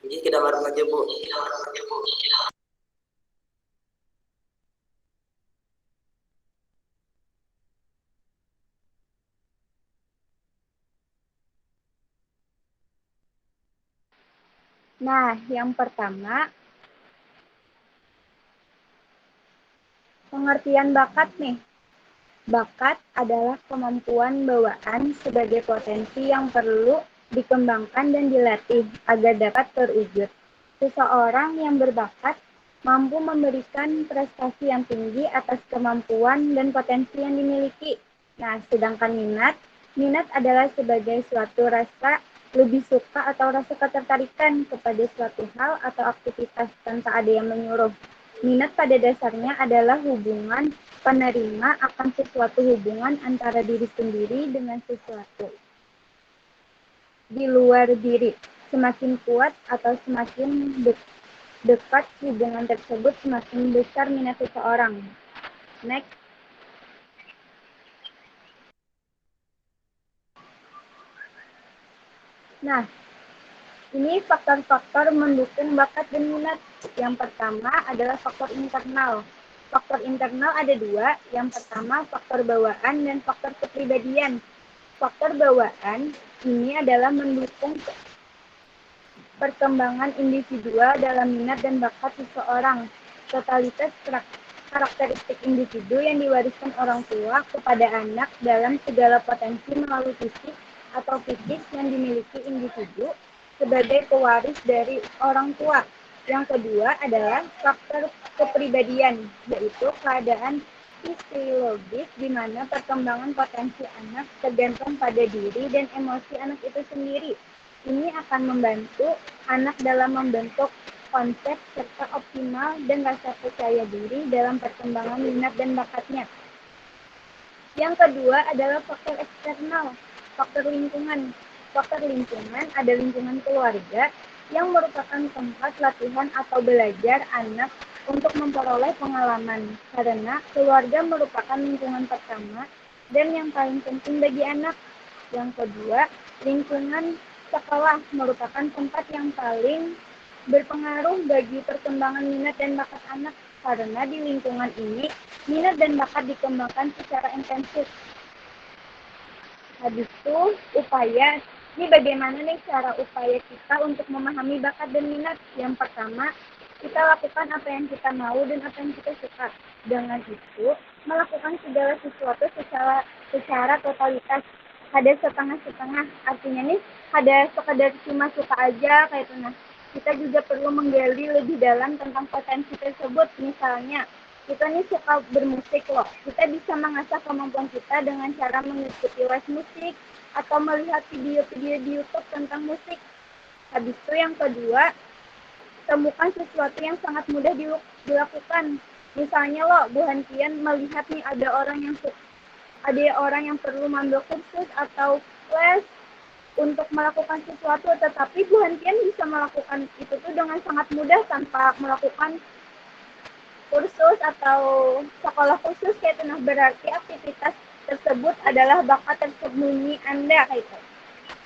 Ini kedengaran aja Bu. Nah, yang pertama, pengertian bakat nih. Bakat adalah kemampuan bawaan sebagai potensi yang perlu dikembangkan dan dilatih agar dapat terwujud. Seseorang yang berbakat mampu memberikan prestasi yang tinggi atas kemampuan dan potensi yang dimiliki. Nah, sedangkan minat adalah sebagai suatu rasa lebih suka atau rasa ketertarikan kepada suatu hal atau aktivitas tanpa ada yang menyuruh. Minat pada dasarnya adalah hubungan penerima akan sesuatu hubungan antara diri sendiri dengan sesuatu di luar diri. Semakin kuat atau semakin dekat hubungan tersebut, semakin besar minat seseorang. Next. Nah, ini faktor-faktor mendukung bakat dan minat. Yang pertama adalah faktor internal. Faktor internal ada dua. Yang pertama faktor bawaan dan faktor kepribadian. Faktor bawaan ini adalah mendukung perkembangan individual dalam minat dan bakat seseorang. Totalitas karakteristik individu yang diwariskan orang tua kepada anak dalam segala potensi melalui fisik atau psikis yang dimiliki individu sebagai pewaris dari orang tua. Yang kedua adalah faktor kepribadian, yaitu keadaan fisiologis di mana perkembangan potensi anak tergantung pada diri dan emosi anak itu sendiri. Ini akan membantu anak dalam membentuk konsep serta optimal dan rasa percaya diri dalam perkembangan minat dan bakatnya. Yang kedua adalah faktor eksternal, faktor lingkungan. Faktor lingkungan ada lingkungan keluarga yang merupakan tempat latihan atau belajar anak untuk memperoleh pengalaman, karena keluarga merupakan lingkungan pertama dan yang paling penting bagi anak. Yang kedua, lingkungan sekolah merupakan tempat yang paling berpengaruh bagi perkembangan minat dan bakat anak, karena di lingkungan ini minat dan bakat dikembangkan secara intensif. Habis itu upaya, ini bagaimana nih cara upaya kita untuk memahami bakat dan minat. Yang pertama, kita lakukan apa yang kita mau dan apa yang kita suka. Dengan itu, melakukan segala sesuatu secara totalitas. Ada setengah-setengah, artinya nih ada sekedar cuma suka aja kayak itu. Nah, kita juga perlu menggali lebih dalam tentang potensi tersebut. Misalnya, kita nih suka bermusik loh. Kita bisa mengasah kemampuan kita dengan cara mengikuti les musik atau melihat video-video di YouTube tentang musik. Habis itu yang kedua, temukan sesuatu yang sangat mudah dilakukan. Misalnya loh, Bu Hantian melihat nih ada orang yang perlu mengambil kursus atau les untuk melakukan sesuatu, tetapi Bu Hantian bisa melakukan itu tuh dengan sangat mudah tanpa melakukan kursus atau sekolah khusus kayak itu. Nah, berarti aktivitas tersebut adalah bakat tersembunyi Anda kayak itu.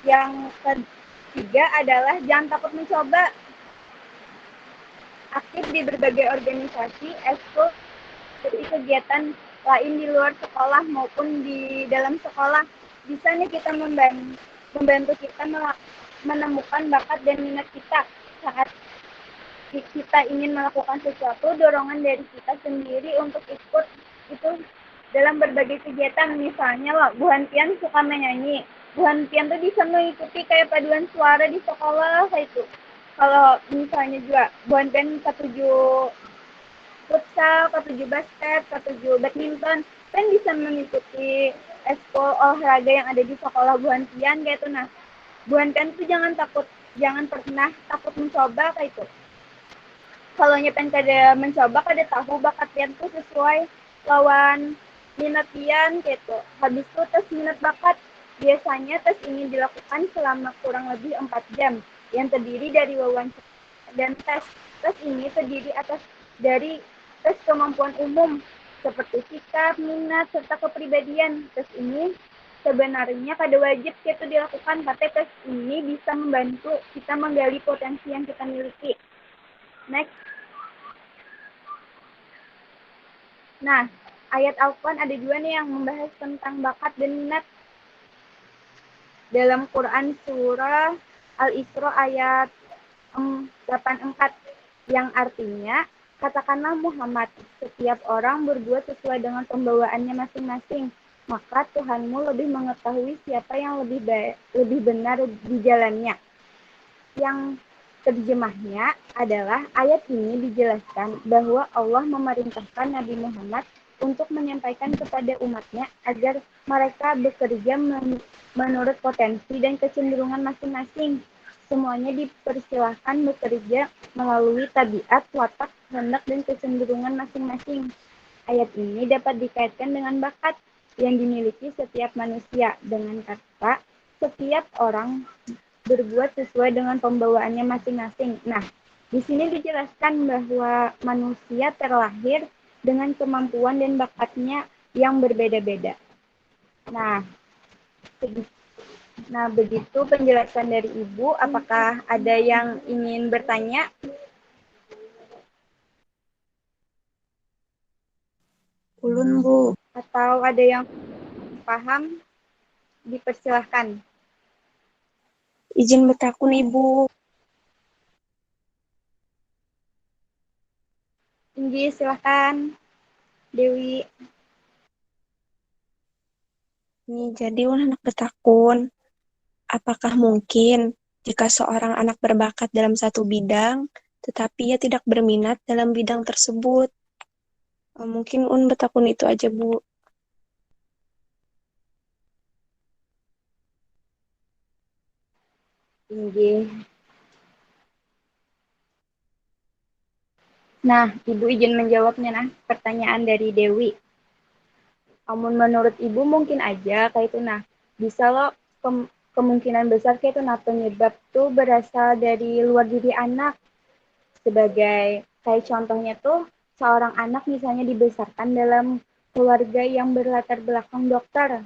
Yang ketiga adalah jangan takut mencoba. Aktif di berbagai organisasi, ekskul, kegiatan lain di luar sekolah maupun di dalam sekolah. Bisa nih kita membantu kita menemukan bakat dan minat kita. Saat kita ingin melakukan sesuatu, dorongan dari kita sendiri untuk ikut itu dalam berbagai kegiatan. Misalnya loh, Bu Hantian suka menyanyi. Bu Hantian tuh bisa mengikuti kayak paduan suara di sekolah kayak itu. Kalau misalnya juga Bu Hantian ke-7 futsal, ke-7 basket, ke-7 badminton, kan bisa mengikuti ekskul olahraga yang ada di sekolah Bu Hantian kayak itu. Nah, Bu Hantian tuh jangan pernah takut mencoba kayak itu. Kalau nyepen kada mencoba, kada tahu bakat pian tuh sesuai lawan minat pian gitu. Habis itu tes minat bakat. Biasanya tes ini dilakukan selama kurang lebih 4 jam yang terdiri dari wawancara dan tes. Tes ini terdiri dari tes kemampuan umum seperti sikap, minat, serta kepribadian. Tes ini sebenarnya kada wajib itu dilakukan, tapi tes ini bisa membantu kita menggali potensi yang kita miliki. Next. Nah, ayat Al-Quran ada juga nih yang membahas tentang bakat dan minat. Dalam Quran surah Al-Isra ayat 84 yang artinya, katakanlah Muhammad, setiap orang berbuat sesuai dengan pembawaannya masing-masing, maka Tuhanmu lebih mengetahui siapa yang lebih benar di jalannya. Yang terjemahnya adalah ayat ini dijelaskan bahwa Allah memerintahkan Nabi Muhammad untuk menyampaikan kepada umatnya agar mereka bekerja menurut potensi dan kecenderungan masing-masing. Semuanya dipersilahkan bekerja melalui tabiat, watak, kehendak, dan kecenderungan masing-masing. Ayat ini dapat dikaitkan dengan bakat yang dimiliki setiap manusia dengan kata setiap orang berbuat sesuai dengan pembawaannya masing-masing. Nah, di sini dijelaskan bahwa manusia terlahir dengan kemampuan dan bakatnya yang berbeda-beda. Nah, begitu penjelasan dari Ibu. Apakah ada yang ingin bertanya? ulun, Bu. Atau ada yang paham? Dipersilahkan. Izin bertakun, Ibu. Tinggi, silahkan. Dewi. Nih, jadi ulun hendak bertakun. Apakah mungkin jika seorang anak berbakat dalam satu bidang, tetapi ia tidak berminat dalam bidang tersebut? Mungkin ulun bertakun itu aja, Bu. Tinggi. Nah, Ibu izin menjawabnya nah, pertanyaan dari Dewi. Amun menurut Ibu mungkin aja kayak itu nah, bisa loh kemungkinan besar kayak itu nah penyebab tuh berasal dari luar diri anak. Sebagai kayak contohnya tuh seorang anak misalnya dibesarkan dalam keluarga yang berlatar belakang dokter.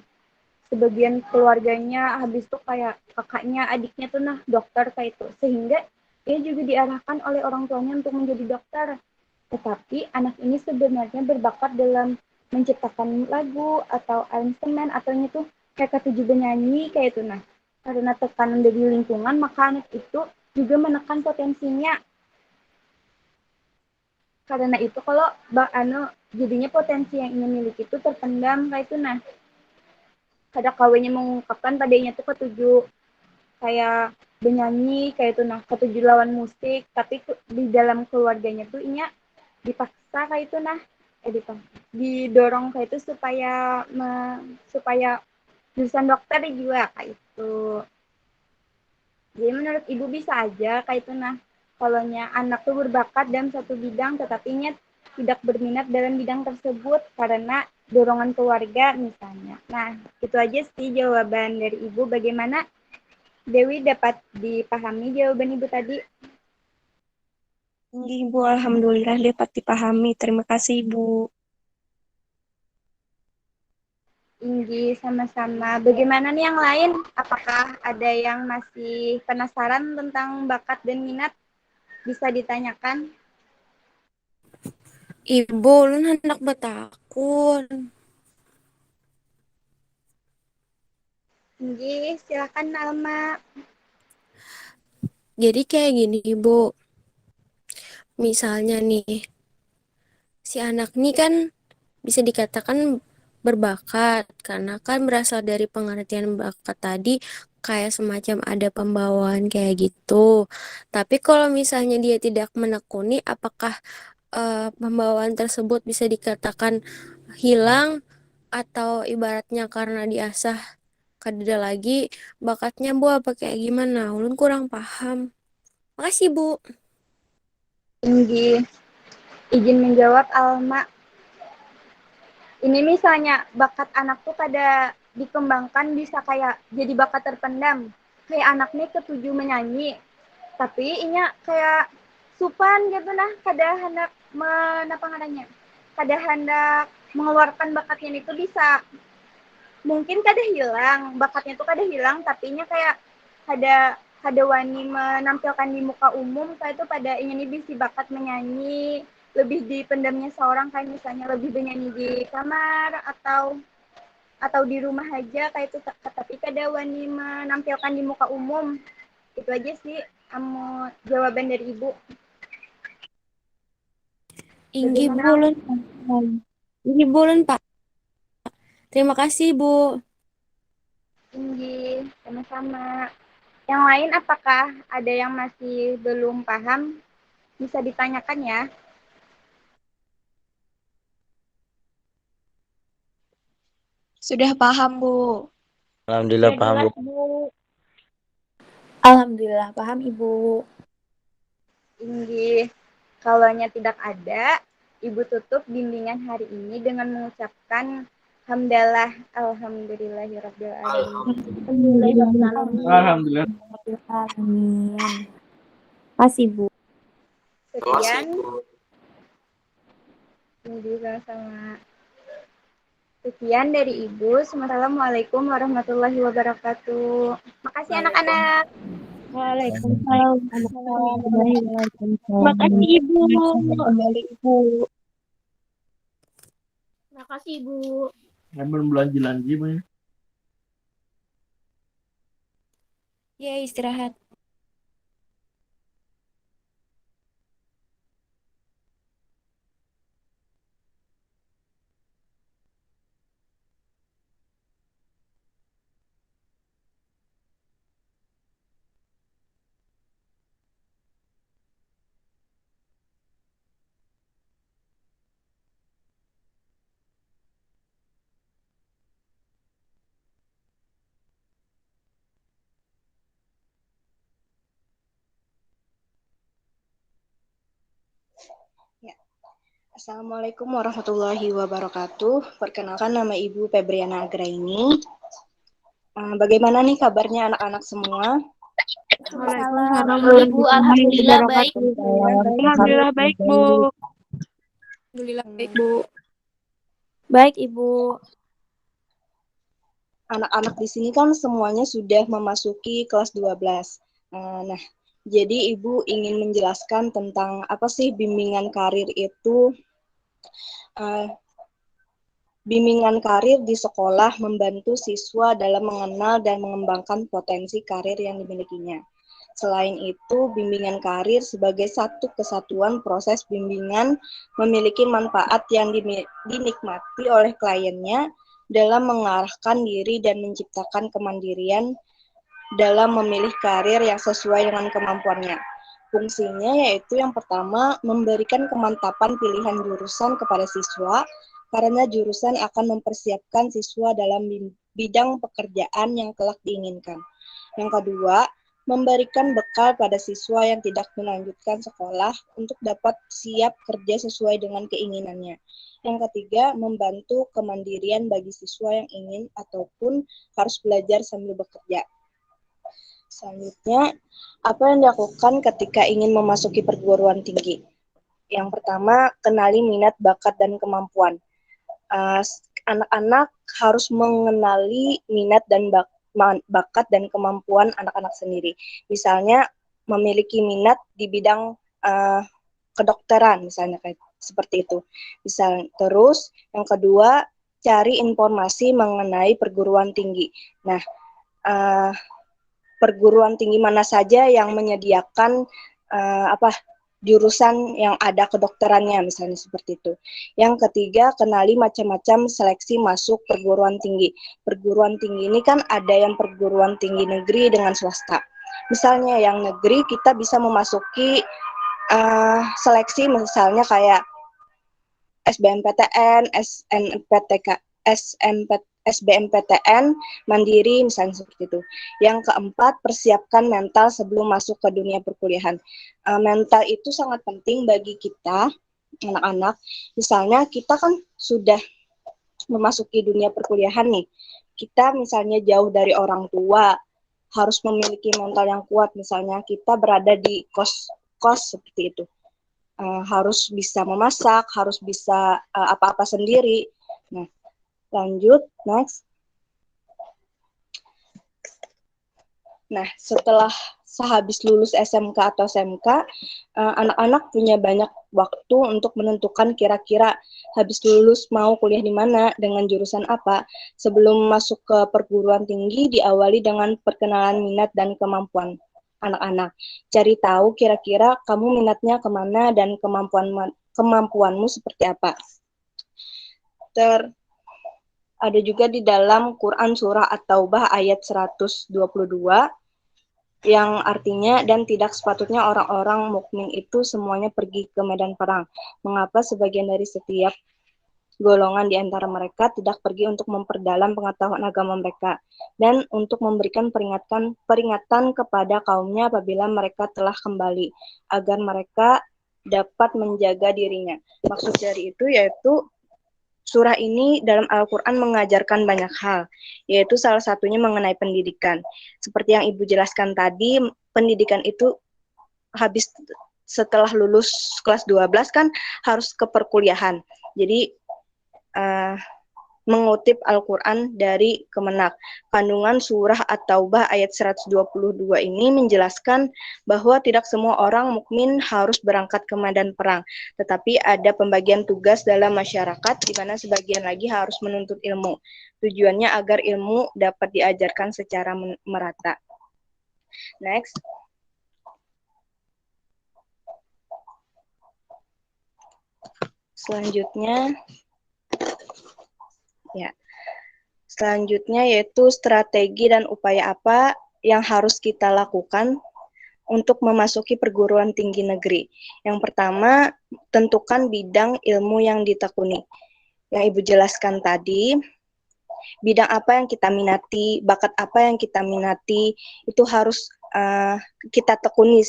Sebagian keluarganya habis tuh kayak kakaknya, adiknya tuh nah dokter kayak itu. Sehingga dia juga diarahkan oleh orang tuanya untuk menjadi dokter. Tetapi anak ini sebenarnya berbakat dalam menciptakan lagu atau aransemen atau itu kayak ketujuh bernyanyi kayak itu nah. Karena tekanan dari lingkungan maka anak itu juga menekan potensinya. Karena itu kalau jadinya potensi yang ingin miliki itu terpendam kayak itu nah. Kadang kawinnya mengungkapkan padanya tuh ketujuh kayak bernyanyi kayak itu nah ketujuh lawan musik tapi di dalam keluarganya tuh inya dipaksa kayak itu nah didorong kayak itu supaya jurusan dokter juga kayak itu. Jadi menurut Ibu bisa aja kayak itu nah kalaunya anak tuh berbakat dalam satu bidang tetapi nya tidak berminat dalam bidang tersebut karena dorongan keluarga misalnya. Nah, itu aja sih jawaban dari Ibu. Bagaimana Dewi dapat dipahami jawaban Ibu tadi? Ibu, alhamdulillah dapat dipahami. Terima kasih, Ibu. Tinggi, sama-sama. Bagaimana nih yang lain? Apakah ada yang masih penasaran tentang bakat dan minat? Bisa ditanyakan. Ibu, ulun hendak bertakun. Tinggi, silakan Alma. Jadi kayak gini, Ibu. Misalnya nih, si anak nih kan bisa dikatakan berbakat karena kan berasal dari pengertian bakat tadi kayak semacam ada pembawaan kayak gitu. Tapi kalau misalnya dia tidak menekuni, apakah pembawaan tersebut bisa dikatakan hilang atau ibaratnya karena diasah kada lagi bakatnya Bu apa kayak gimana? Ulun kurang paham. Makasih Bu. Tinggi, izin menjawab Alma. Ini misalnya bakat anak tuh pada dikembangkan bisa kayak jadi bakat terpendam. Kayak anak nih ketujuh menyanyi, tapi inya kayak supan gitu nah, kada hendak menapa ngaranya. Kada hendak mengeluarkan bakatnya itu bisa mungkin kada hilang, bakatnya tuh kada hilang, tapi nya kayak kada wani menampilkan di muka umum kayak itu pada ingin bisi bakat menyanyi lebih dipendamnya seorang kayak misalnya lebih bernyanyi di kamar atau di rumah aja kayak itu tapi kada wani menampilkan di muka umum. Itu aja sih jawaban dari Ibu. Inggi Bulan. Inggi Bulan Pak. Terima kasih Bu. Tinggi, sama-sama. Yang lain apakah ada yang masih belum paham? Bisa ditanyakan ya. Sudah paham, Bu. Alhamdulillah paham Bu. Alhamdulillah paham Ibu. Tinggi. Kalaunya tidak ada, Ibu tutup bimbingan hari ini dengan mengucapkan hamdalah alhamdulillahirabbil alamin. Alhamdulillah. Amin. Makasih Bu. Sekian. Tinggi sama-sama. Sekian dari Ibu. Assalamualaikum warahmatullahi wabarakatuh. Makasih anak-anak. Waalaikumsalam. Terima kasih, Ibu. Kembali, Ibu. Makasih Ibu. Belum belanja-belanja Bu ya. Ya, istirahat. Ya. Assalamualaikum warahmatullahi wabarakatuh. Perkenalkan, nama Ibu Febriana Agraini. Bagaimana nih kabarnya anak-anak semua? Waalaikumsalam. Ibu, alhamdulillah baik. Alhamdulillah baik, Bu. Alhamdulillah baik, Bu. Baik Ibu. Anak-anak di sini kan semuanya sudah memasuki kelas 12. Nah, jadi Ibu ingin menjelaskan tentang apa sih bimbingan karir itu. Bimbingan karir di sekolah membantu siswa dalam mengenal dan mengembangkan potensi karir yang dimilikinya. Selain itu, bimbingan karir sebagai satu kesatuan proses bimbingan memiliki manfaat yang dinikmati oleh kliennya dalam mengarahkan diri dan menciptakan kemandirian dalam memilih karir yang sesuai dengan kemampuannya. Fungsinya yaitu yang pertama, memberikan kemantapan pilihan jurusan kepada siswa, karena jurusan akan mempersiapkan siswa dalam bidang pekerjaan yang kelak diinginkan. Yang kedua, memberikan bekal pada siswa yang tidak melanjutkan sekolah untuk dapat siap kerja sesuai dengan keinginannya. Yang ketiga, membantu kemandirian bagi siswa yang ingin ataupun harus belajar sambil bekerja. Selanjutnya, apa yang dilakukan ketika ingin memasuki perguruan tinggi? Yang pertama, kenali minat, bakat, dan kemampuan. Anak-anak harus mengenali minat dan bakat dan kemampuan anak-anak sendiri. Misalnya, memiliki minat di bidang kedokteran, misalnya kayak seperti itu. Terus, yang kedua, cari informasi mengenai perguruan tinggi. Nah, perguruan tinggi mana saja yang menyediakan jurusan yang ada kedokterannya, misalnya seperti itu. Yang ketiga, kenali macam-macam seleksi masuk perguruan tinggi. Perguruan tinggi ini kan ada yang perguruan tinggi negeri dengan swasta. Misalnya yang negeri kita bisa memasuki seleksi misalnya kayak SBMPTN, SBMPTN, Mandiri, misalnya seperti itu. Yang keempat, persiapkan mental sebelum masuk ke dunia perkuliahan. Mental itu sangat penting bagi kita, anak-anak. Misalnya kita kan sudah memasuki dunia perkuliahan nih. Kita misalnya jauh dari orang tua, harus memiliki mental yang kuat. Misalnya kita berada di kos seperti itu. Harus bisa memasak, harus bisa apa-apa sendiri. Nah, lanjut, next. Nah, setelah sehabis lulus SMK atau SMK, anak-anak punya banyak waktu untuk menentukan kira-kira habis lulus mau kuliah di mana, dengan jurusan apa. Sebelum masuk ke perguruan tinggi, diawali dengan perkenalan minat dan kemampuan anak-anak. Cari tahu kira-kira kamu minatnya kemana dan kemampuanmu seperti apa. Ada juga di dalam Quran Surah At-Taubah ayat 122 yang artinya, dan tidak sepatutnya orang-orang mukmin itu semuanya pergi ke medan perang. Mengapa sebagian dari setiap golongan di antara mereka tidak pergi untuk memperdalam pengetahuan agama mereka dan untuk memberikan peringatan kepada kaumnya apabila mereka telah kembali, agar mereka dapat menjaga dirinya. Maksud dari itu yaitu surah ini dalam Al-Quran mengajarkan banyak hal, yaitu salah satunya mengenai pendidikan. Seperti yang Ibu jelaskan tadi, pendidikan itu habis setelah lulus kelas 12 kan harus ke perkuliahan. Jadi mengutip Al-Quran dari Kemenak. Kandungan surah At-Taubah ayat 122 ini menjelaskan bahwa tidak semua orang mukmin harus berangkat ke medan perang, tetapi ada pembagian tugas dalam masyarakat di mana sebagian lagi harus menuntut ilmu. Tujuannya agar ilmu dapat diajarkan secara merata. Next. Selanjutnya yaitu strategi dan upaya apa yang harus kita lakukan untuk memasuki perguruan tinggi negeri. Yang pertama, tentukan bidang ilmu yang ditekuni. Yang Ibu jelaskan tadi, bidang apa yang kita minati, bakat apa yang kita minati, itu harus kita tekuni.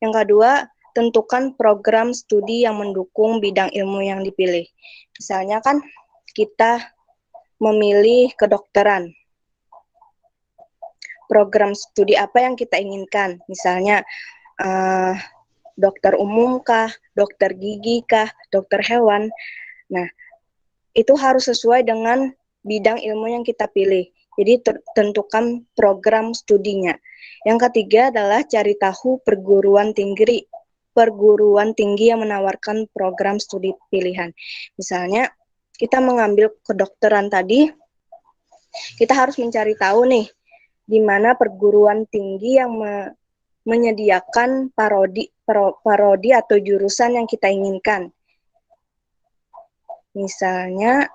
Yang kedua, tentukan program studi yang mendukung bidang ilmu yang dipilih. Misalnya kan kita memilih kedokteran. Program studi apa yang kita inginkan? Misalnya dokter umum kah, dokter gigi kah, dokter hewan. Nah, itu harus sesuai dengan bidang ilmu yang kita pilih. Jadi tentukan program studinya. Yang ketiga adalah cari tahu perguruan tinggi yang menawarkan program studi pilihan. Misalnya kita mengambil kedokteran tadi, kita harus mencari tahu nih di mana perguruan tinggi yang menyediakan parodi atau jurusan yang kita inginkan. Misalnya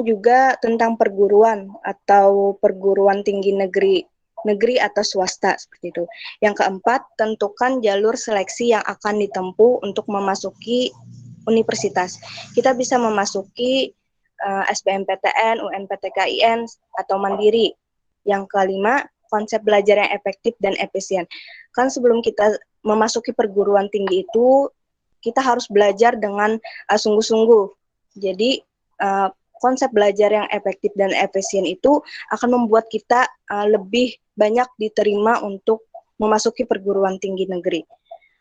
juga tentang perguruan atau perguruan tinggi negeri atau swasta seperti itu. Yang keempat, tentukan jalur seleksi yang akan ditempuh untuk memasuki universitas. Kita bisa memasuki SBMPTN, UNPTKIN atau mandiri. Yang kelima, konsep belajar yang efektif dan efisien. Kan sebelum kita memasuki perguruan tinggi itu, kita harus belajar dengan sungguh-sungguh. Jadi konsep belajar yang efektif dan efisien itu akan membuat kita lebih banyak diterima untuk memasuki perguruan tinggi negeri.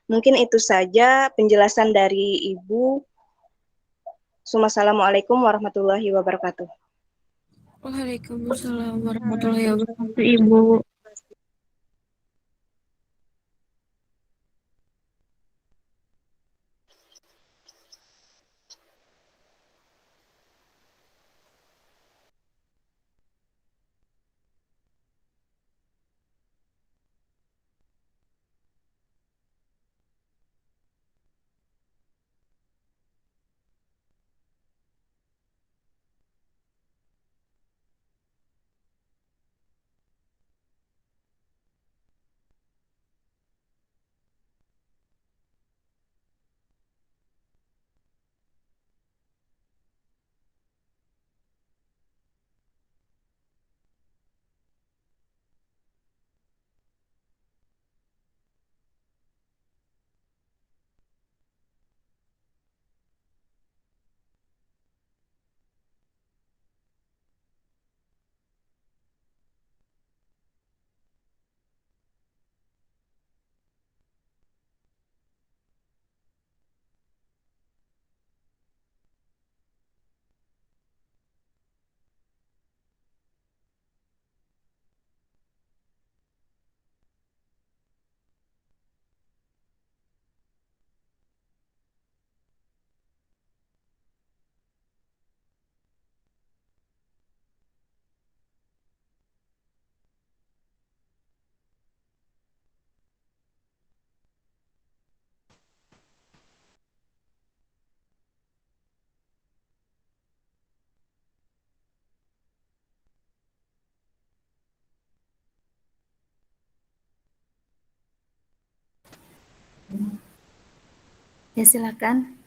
Mungkin itu saja penjelasan dari Ibu. Assalamualaikum warahmatullahi wabarakatuh. Waalaikumsalam warahmatullahi wabarakatuh, Ibu. Ya, silakan.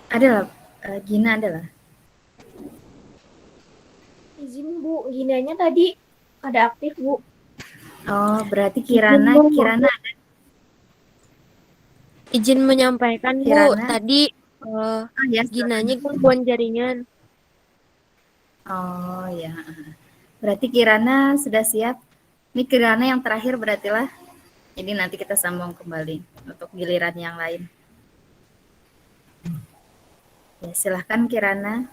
Adalah, Gina adalah. Izin Bu, Ginanya tadi ada aktif Bu. Oh, berarti Izin, Kirana, Bu. Kirana, Izin menyampaikan, Bu. Kirana. Tadi Oh ya, silakan. ginanya gangguan jaringan. Oh ya. Berarti Kirana sudah siap. Ini Kirana yang terakhir berarti lah. Jadi nanti kita sambung kembali untuk giliran yang lain. Ya, silahkan Kirana.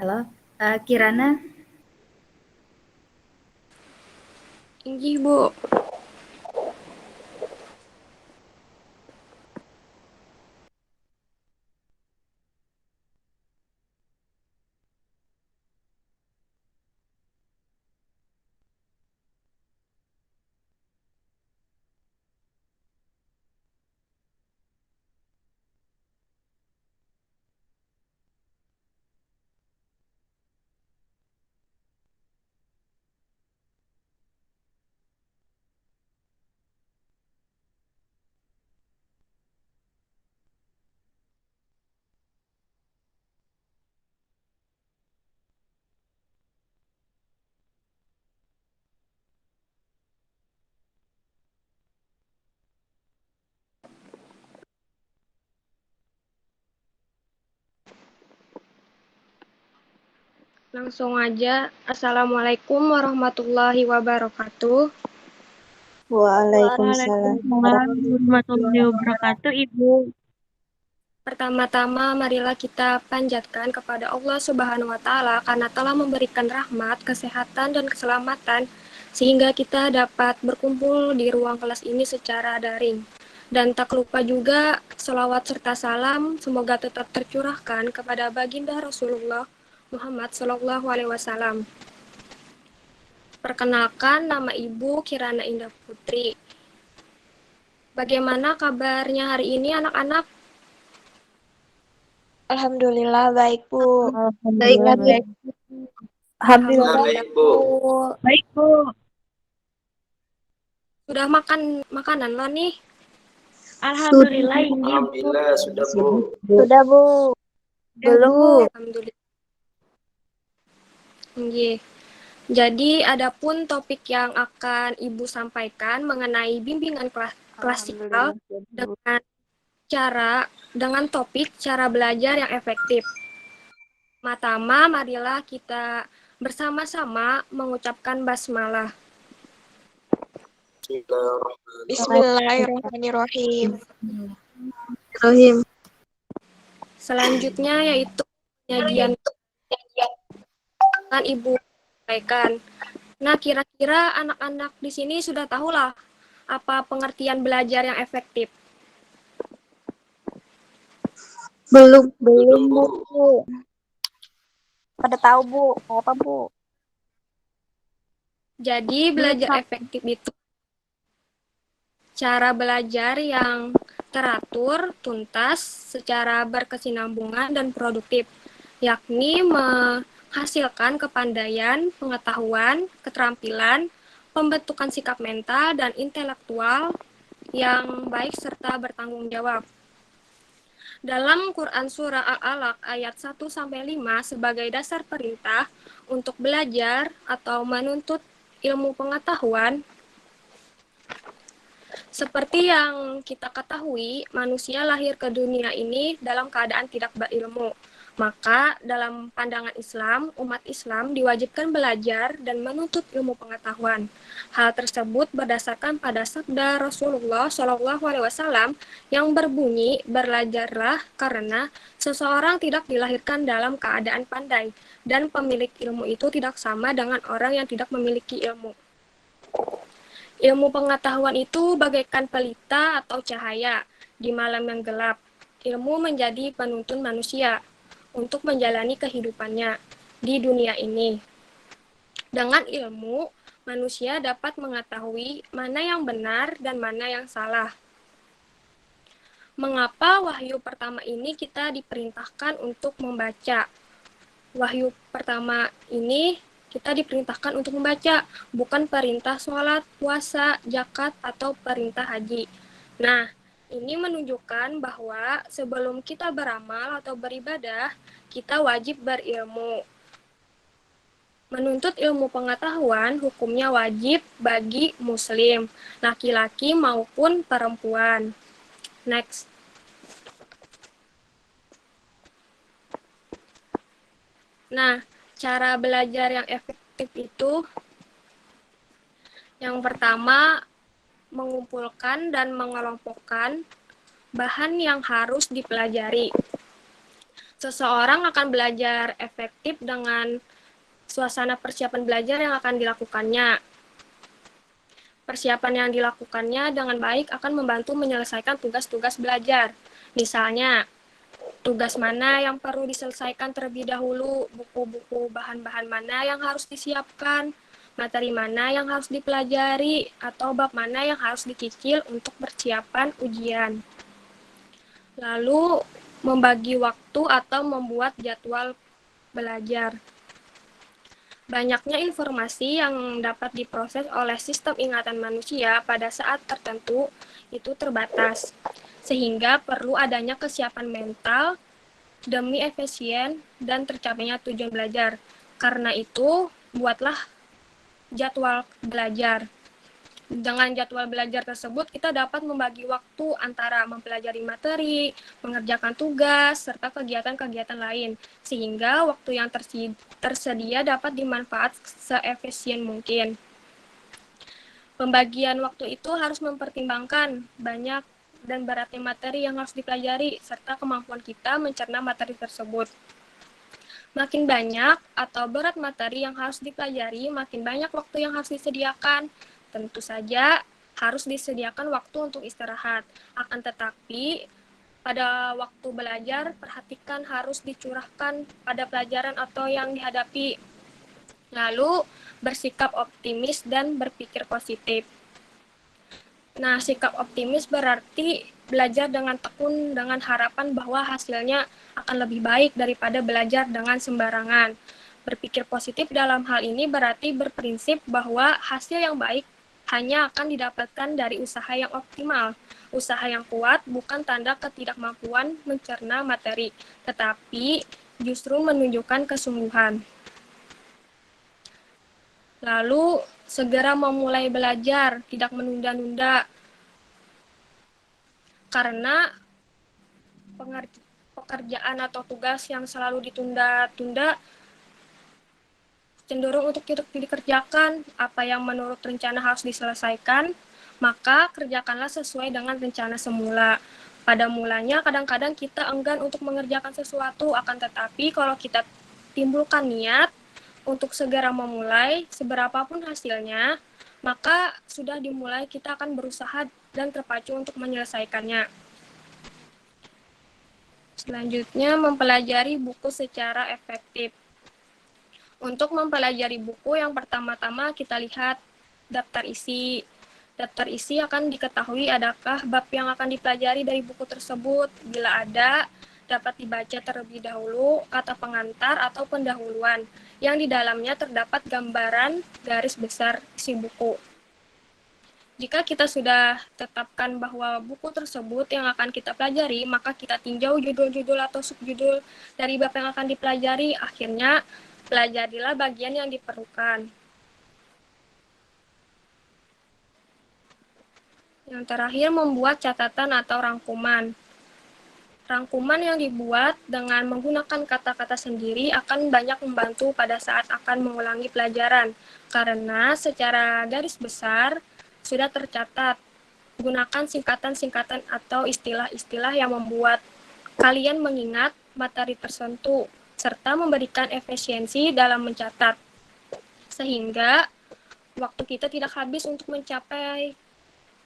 Halo, Kirana. Tinggi, Bu. Langsung aja. Assalamualaikum warahmatullahi wabarakatuh. Waalaikumsalam Warahmatullahi wabarakatuh, Ibu. Pertama-tama marilah kita panjatkan kepada Allah Subhanahu wa taala karena telah memberikan rahmat, kesehatan dan keselamatan sehingga kita dapat berkumpul di ruang kelas ini secara daring. Dan tak lupa juga selawat serta salam semoga tetap tercurahkan kepada baginda Rasulullah Muhammad Shallallahu Alaihi Wasallam. Perkenalkan, nama Ibu Kirana Indah Putri. Bagaimana kabarnya hari ini anak-anak? Alhamdulillah baik, Bu. Alhamdulillah baik. Alhamdulillah Baik, Bu. Baik, Bu. Sudah makan makanan lo nih? Alhamdulillah ini, Bu. Alhamdulillah sudah, Bu. Sudah, Bu. Belum, Bu. Alhamdulillah. Nggih. Jadi adapun topik yang akan Ibu sampaikan mengenai bimbingan klasikal dengan topik cara belajar yang efektif. Pertama, marilah kita bersama-sama mengucapkan basmalah. Bismillahirrahmanirrahim. Selanjutnya yaitu penyajian yang Ibu sampaikan. Nah, kira-kira anak-anak di sini sudah tahulah apa pengertian belajar yang efektif. Belum, Bu. Pada tahu, Bu. Apa, Bu? Jadi belajar efektif itu cara belajar yang teratur, tuntas, secara berkesinambungan dan produktif, yakni menghasilkan kepandaian, pengetahuan, keterampilan, pembentukan sikap mental dan intelektual yang baik serta bertanggung jawab. Dalam Quran Surah Al-Alaq ayat 1-5 sebagai dasar perintah untuk belajar atau menuntut ilmu pengetahuan, seperti yang kita ketahui, manusia lahir ke dunia ini dalam keadaan tidak berilmu. Maka dalam pandangan Islam, umat Islam diwajibkan belajar dan menuntut ilmu pengetahuan. Hal tersebut berdasarkan pada sabda Rasulullah SAW yang berbunyi, belajarlah karena seseorang tidak dilahirkan dalam keadaan pandai dan pemilik ilmu itu tidak sama dengan orang yang tidak memiliki ilmu. Ilmu pengetahuan itu bagaikan pelita atau cahaya di malam yang gelap. Ilmu menjadi penuntun manusia untuk menjalani kehidupannya di dunia ini. Dengan ilmu, manusia dapat mengetahui mana yang benar dan mana yang salah. Mengapa wahyu pertama ini kita diperintahkan untuk membaca? Wahyu pertama ini kita diperintahkan untuk membaca, bukan perintah sholat, puasa, zakat, atau perintah haji. Nah, ini menunjukkan bahwa sebelum kita beramal atau beribadah, kita wajib berilmu. Menuntut ilmu pengetahuan hukumnya wajib bagi muslim, laki-laki maupun perempuan. Next. Nah, cara belajar yang efektif itu yang pertama, mengumpulkan dan mengelompokkan bahan yang harus dipelajari. Seseorang akan belajar efektif dengan suasana persiapan belajar yang akan dilakukannya. Persiapan yang dilakukannya dengan baik akan membantu menyelesaikan tugas-tugas belajar. Misalnya, tugas mana yang perlu diselesaikan terlebih dahulu, buku-buku bahan-bahan mana yang harus disiapkan, materi mana yang harus dipelajari, atau bab mana yang harus dicicil untuk persiapan ujian. Lalu, membagi waktu atau membuat jadwal belajar. Banyaknya informasi yang dapat diproses oleh sistem ingatan manusia pada saat tertentu itu terbatas, sehingga perlu adanya kesiapan mental demi efisien dan tercapainya tujuan belajar. Karena itu, buatlah jadwal belajar. Dengan jadwal belajar tersebut, kita dapat membagi waktu antara mempelajari materi, mengerjakan tugas, serta kegiatan-kegiatan lain, sehingga waktu yang tersedia dapat dimanfaatkan seefisien mungkin. Pembagian waktu itu harus mempertimbangkan banyak dan beratnya materi yang harus dipelajari, serta kemampuan kita mencerna materi tersebut. Makin banyak atau berat materi yang harus dipelajari, makin banyak waktu yang harus disediakan. Tentu saja harus disediakan waktu untuk istirahat. Akan tetapi, pada waktu belajar, perhatikan harus dicurahkan pada pelajaran atau yang dihadapi. Lalu, bersikap optimis dan berpikir positif. Nah, sikap optimis berarti belajar dengan tekun dengan harapan bahwa hasilnya akan lebih baik daripada belajar dengan sembarangan. Berpikir positif dalam hal ini berarti berprinsip bahwa hasil yang baik hanya akan didapatkan dari usaha yang optimal. Usaha yang kuat bukan tanda ketidakmampuan mencerna materi, tetapi justru menunjukkan kesungguhan. Lalu, segera memulai belajar, tidak menunda-nunda. Karena pekerjaan atau tugas yang selalu ditunda-tunda cenderung untuk tidak dikerjakan. Apa yang menurut rencana harus diselesaikan, maka kerjakanlah sesuai dengan rencana semula. Pada mulanya kadang-kadang kita enggan untuk mengerjakan sesuatu, akan tetapi kalau kita timbulkan niat untuk segera memulai, seberapapun hasilnya, maka sudah dimulai kita akan berusaha dan terpacu untuk menyelesaikannya. Selanjutnya, mempelajari buku secara efektif. Untuk mempelajari buku, yang pertama-tama kita lihat daftar isi. Daftar isi akan diketahui adakah bab yang akan dipelajari dari buku tersebut. Bila ada, dapat dibaca terlebih dahulu kata pengantar atau pendahuluan, yang di dalamnya terdapat gambaran garis besar isi buku. Jika kita sudah tetapkan bahwa buku tersebut yang akan kita pelajari, maka kita tinjau judul-judul atau subjudul dari bab yang akan dipelajari. Akhirnya, pelajarilah bagian yang diperlukan. Yang terakhir, membuat catatan atau rangkuman. Rangkuman yang dibuat dengan menggunakan kata-kata sendiri akan banyak membantu pada saat akan mengulangi pelajaran, karena secara garis besar sudah tercatat. Gunakan singkatan-singkatan atau istilah-istilah yang membuat kalian mengingat materi tertentu, serta memberikan efisiensi dalam mencatat, sehingga waktu kita tidak habis untuk mencapai,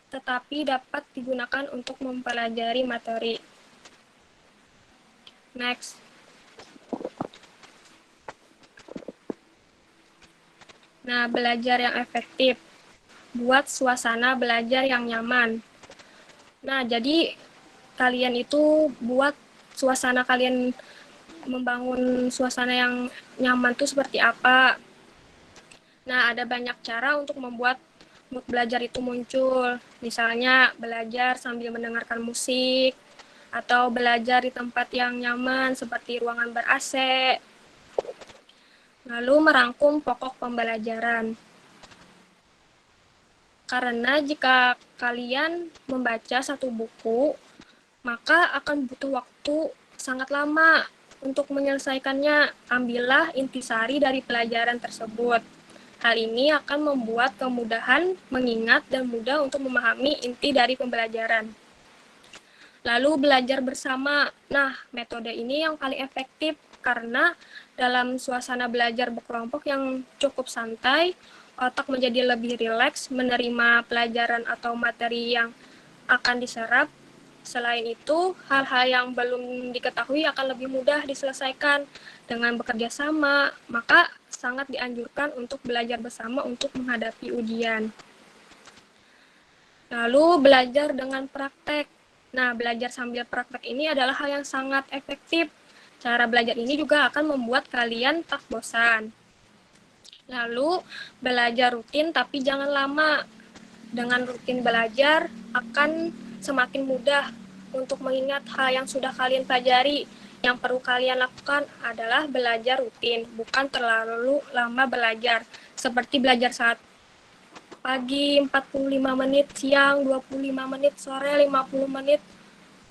tetapi dapat digunakan untuk mempelajari materi. Next. Nah, belajar yang efektif. Buat suasana belajar yang nyaman. Nah, jadi kalian itu buat suasana kalian membangun suasana yang nyaman itu seperti apa? Nah, ada banyak cara untuk membuat mood belajar itu muncul. Misalnya belajar sambil mendengarkan musik, atau belajar di tempat yang nyaman seperti ruangan ber-AC. Lalu merangkum pokok pembelajaran. Karena jika kalian membaca satu buku, maka akan butuh waktu sangat lama untuk menyelesaikannya. Ambillah intisari dari pelajaran tersebut. Hal ini akan membuat kemudahan mengingat dan mudah untuk memahami inti dari pembelajaran. Lalu belajar bersama. Nah, metode ini yang paling efektif karena dalam suasana belajar berkelompok yang cukup santai, otak menjadi lebih rileks menerima pelajaran atau materi yang akan diserap. Selain itu, hal-hal yang belum diketahui akan lebih mudah diselesaikan dengan bekerja sama, maka sangat dianjurkan untuk belajar bersama untuk menghadapi ujian. Lalu belajar dengan praktek. Nah, belajar sambil praktek ini adalah hal yang sangat efektif. Cara belajar ini juga akan membuat kalian tak bosan. Lalu, belajar rutin tapi jangan lama. Dengan rutin belajar akan semakin mudah untuk mengingat hal yang sudah kalian pelajari. Yang perlu kalian lakukan adalah belajar rutin, bukan terlalu lama belajar. Seperti belajar saat pagi 45 menit, siang 25 menit, sore 50 menit,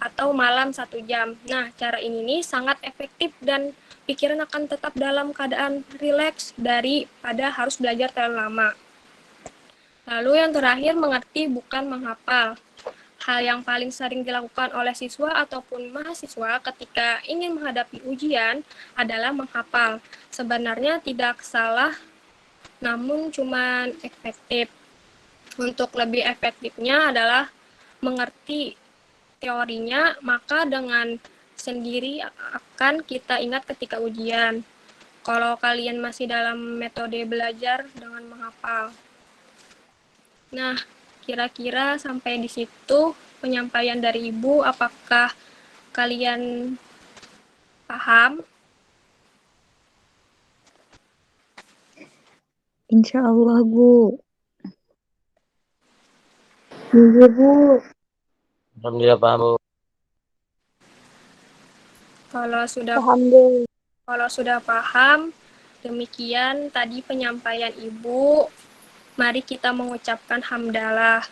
atau malam 1 jam. Nah, cara ini nih sangat efektif dan pikiran akan tetap dalam keadaan rileks daripada harus belajar terlalu lama. Lalu yang terakhir, mengerti bukan menghafal. Hal yang paling sering dilakukan oleh siswa ataupun mahasiswa ketika ingin menghadapi ujian adalah menghafal. Sebenarnya tidak salah, namun cuma efektif. Untuk lebih efektifnya adalah mengerti teorinya, maka dengan sendiri akan kita ingat ketika ujian. Kalau kalian masih dalam metode belajar dengan menghafal. Nah, kira-kira sampai di situ penyampaian dari Ibu. Apakah kalian paham? Insya Allah, Bu. Iya, Bu. Alhamdulillah paham, Bu. Kalau sudah paham, demikian tadi penyampaian Ibu. Mari kita mengucapkan hamdalah.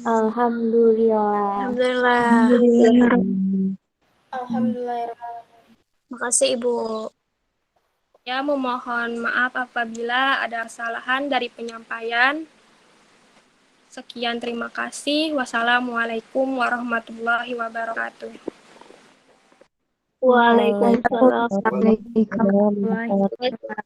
Alhamdulillah. Alhamdulillah. Makasih Ibu. Ya, memohon maaf apabila ada kesalahan dari penyampaian. Sekian, terima kasih. Wassalamualaikum warahmatullahi wabarakatuh. Waalaikumsalam warahmatullahi wabarakatuh.